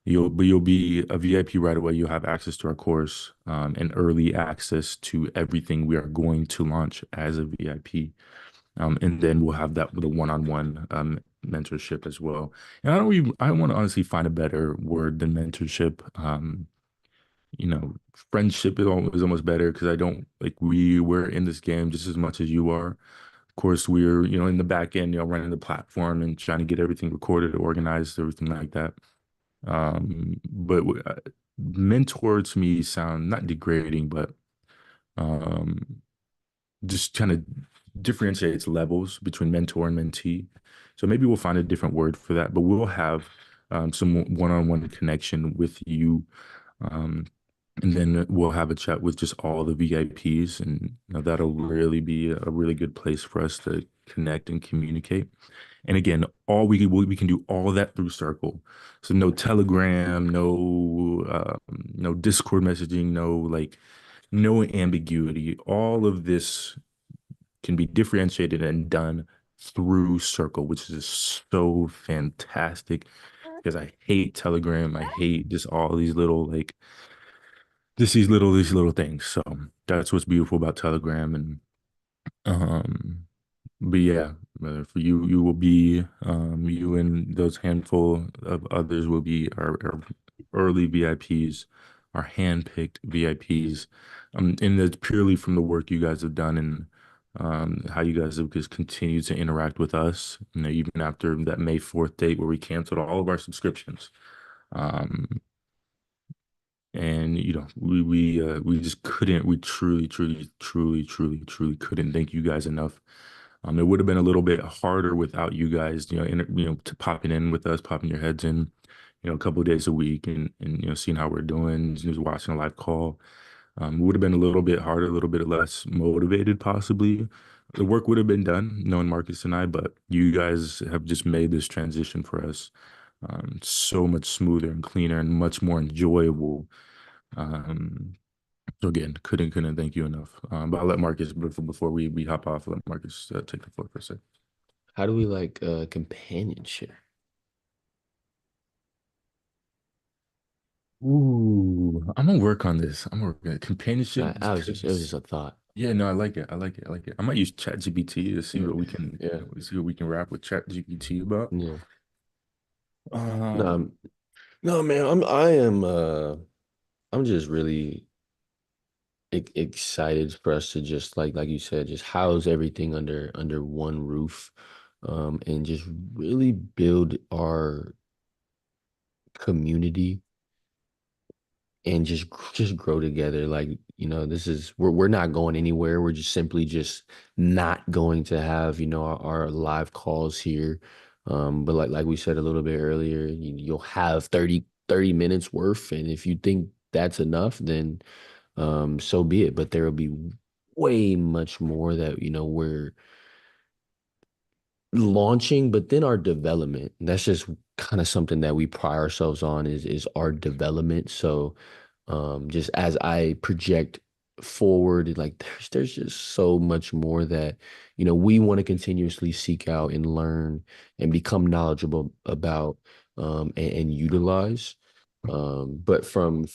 You'll be a VIP right away. You'll have access to our course, and early access to everything we are going to launch as a VIP. And then we'll have that with a one-on-one mentorship as well. And I want to honestly find a better word than mentorship. Friendship is almost better, because I don't like we're in this game just as much as you are. Of course, we're in the back end, running the platform and trying to get everything recorded, organized, everything like that. But mentor to me sound not degrading, but just kind of differentiates levels between mentor and mentee. So maybe we'll find a different word for that, but we'll have some one-on-one connection with you. And then we'll have a chat with just all the VIPs, and that'll really be a really good place for us to connect and communicate. And again, we can do all that through Circle. So no Telegram, no Discord messaging, no ambiguity. All of this can be differentiated and done through Circle, which is so fantastic because I hate Telegram. I hate just all these little these little things. So that's what's beautiful about Telegram. And um but yeah, for you, you will be, you and those handful of others will be our early VIPs, our hand-picked VIPs. And it's purely from the work you guys have done and how you guys have just continued to interact with us, even after that May 4th date where we canceled all of our subscriptions. Um, and we just couldn't, we truly couldn't thank you guys enough. It would have been a little bit harder without you guys, to popping in with us, popping your heads in, a couple of days a week, and seeing how we're doing, just watching a live call. It would have been a little bit harder, a little bit less motivated, possibly. The work would have been done, knowing Marcus and I, but you guys have just made this transition for us so much smoother and cleaner and much more enjoyable. Um, so again, couldn't thank you enough. But I'll let Marcus before we hop off. Let Marcus take the floor for a sec. How do we like companionship? Ooh, I'm gonna work on this. I'm gonna work on it. Companionship. It was just a thought. Yeah, no, I like it. I like it. I like it. I might use ChatGPT to see what we can, Yeah. see what we can rap with ChatGPT about. Yeah. Um, No, no, man. I'm just really excited for us to just like you said, just house everything under one roof, and just really build our community and just grow together. Like, this is we're not going anywhere. We're just simply just not going to have, our live calls here. But like we said a little bit earlier, you'll have 30 minutes worth. And if you think that's enough, then so be it. But there will be way much more that, we're launching, but then our development. That's just kind of something that we pride ourselves on is our development. So just as I project forward, like there's just so much more that, we want to continuously seek out and learn and become knowledgeable about, and utilize. But from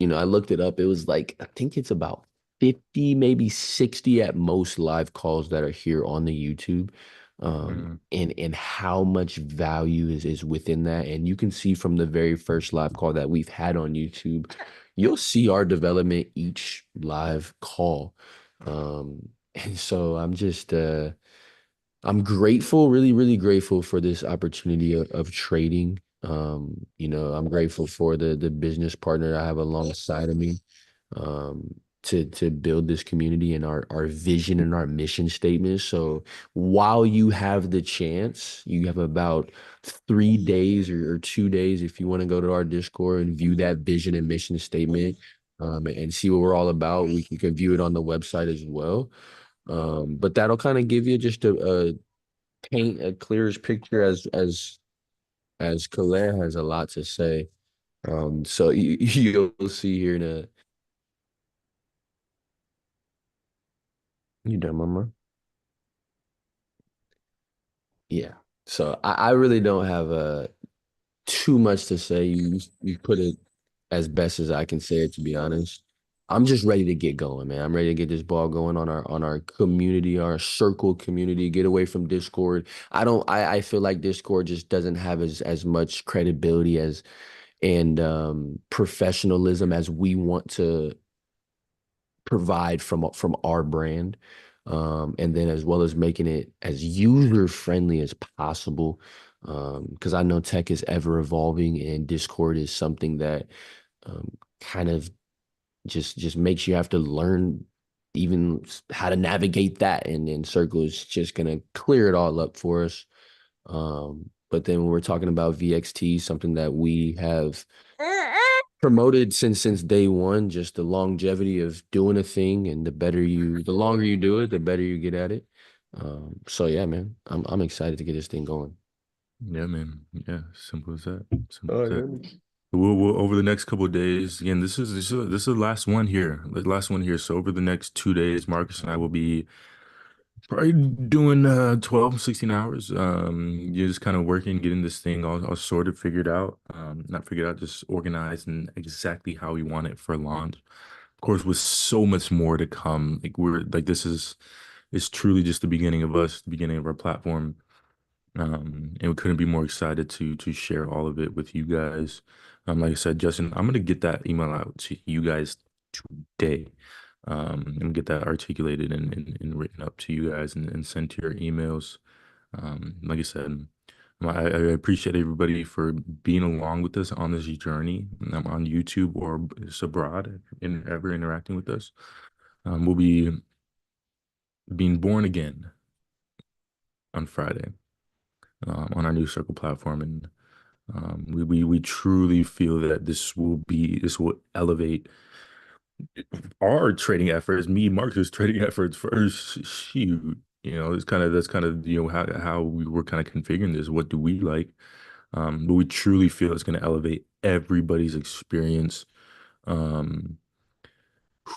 I looked it up, it was like I think it's about 50, maybe 60 at most live calls that are here on the YouTube. mm, And how much value is within that. And you can see from the very first live call that we've had on YouTube, you'll see our development each live call. And so I'm grateful, really, really grateful for this opportunity of trading. I'm grateful for the business partner I have alongside of me, um, to build this community and our vision and our mission statement. So while you have the chance, you have about 3 days or 2 days if you want to go to our Discord and view that vision and mission statement, and see what we're all about. You can view it on the website as well. But that'll kind of give you just a paint a clearish picture as Claire has a lot to say. So you'll see here in a you done, mama? Yeah. So I really don't have too much to say. You put it as best as I can say it, to be honest. I'm just ready to get going, man. I'm ready to get this ball going on our community, our circle community, get away from Discord. I feel like Discord just doesn't have as much credibility as and professionalism as we want to provide from our brand. And then as well as making it as user friendly as possible. Because I know tech is ever evolving and Discord is something that kind of just makes you have to learn even how to navigate that. And then Circle is just gonna clear it all up for us. But then when we're talking about VXT, something that we have promoted since day one, just the longevity of doing a thing, and the longer you do it, the better you get at it. So yeah, man, I'm excited to get this thing going. Yeah, man. Yeah, simple as that. Simple All as right, that. man. We'll over the next couple of days. Again, this is the last one here. The last one here. So over the next 2 days, Marcus and I will be probably doing 12, 16 hours. You're just kind of working, getting this thing all sorted, figured out. Not figured out, just organized and exactly how we want it for launch. Of course, with so much more to come. Like we're like this is it's truly just the beginning of us, the beginning of our platform. And we couldn't be more excited to share all of it with you guys. Like I said, Justin, I'm gonna get that email out to you guys today. And get that articulated and written up to you guys and sent to your emails. Like I said, I appreciate everybody for being along with us on this journey on YouTube or just abroad and ever interacting with us. We'll be being born again on Friday on our new Circle platform, and we truly feel that this will elevate our trading efforts, me, Marcus' trading efforts first. Shoot, it's that's kind of how we were kind of configuring this. What do we like? But we truly feel it's going to elevate everybody's experience. Um,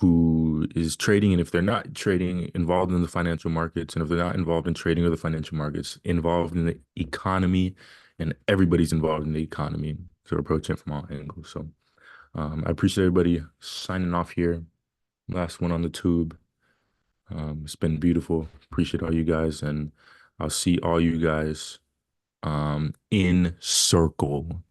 who is trading, and if they're not trading, involved in the financial markets, and if they're not involved in trading or the financial markets, involved in the economy, and everybody's involved in the economy. So approaching it from all angles. So I appreciate everybody signing off here. Last one on the tube. It's been beautiful. Appreciate all you guys, and I'll see all you guys in circle.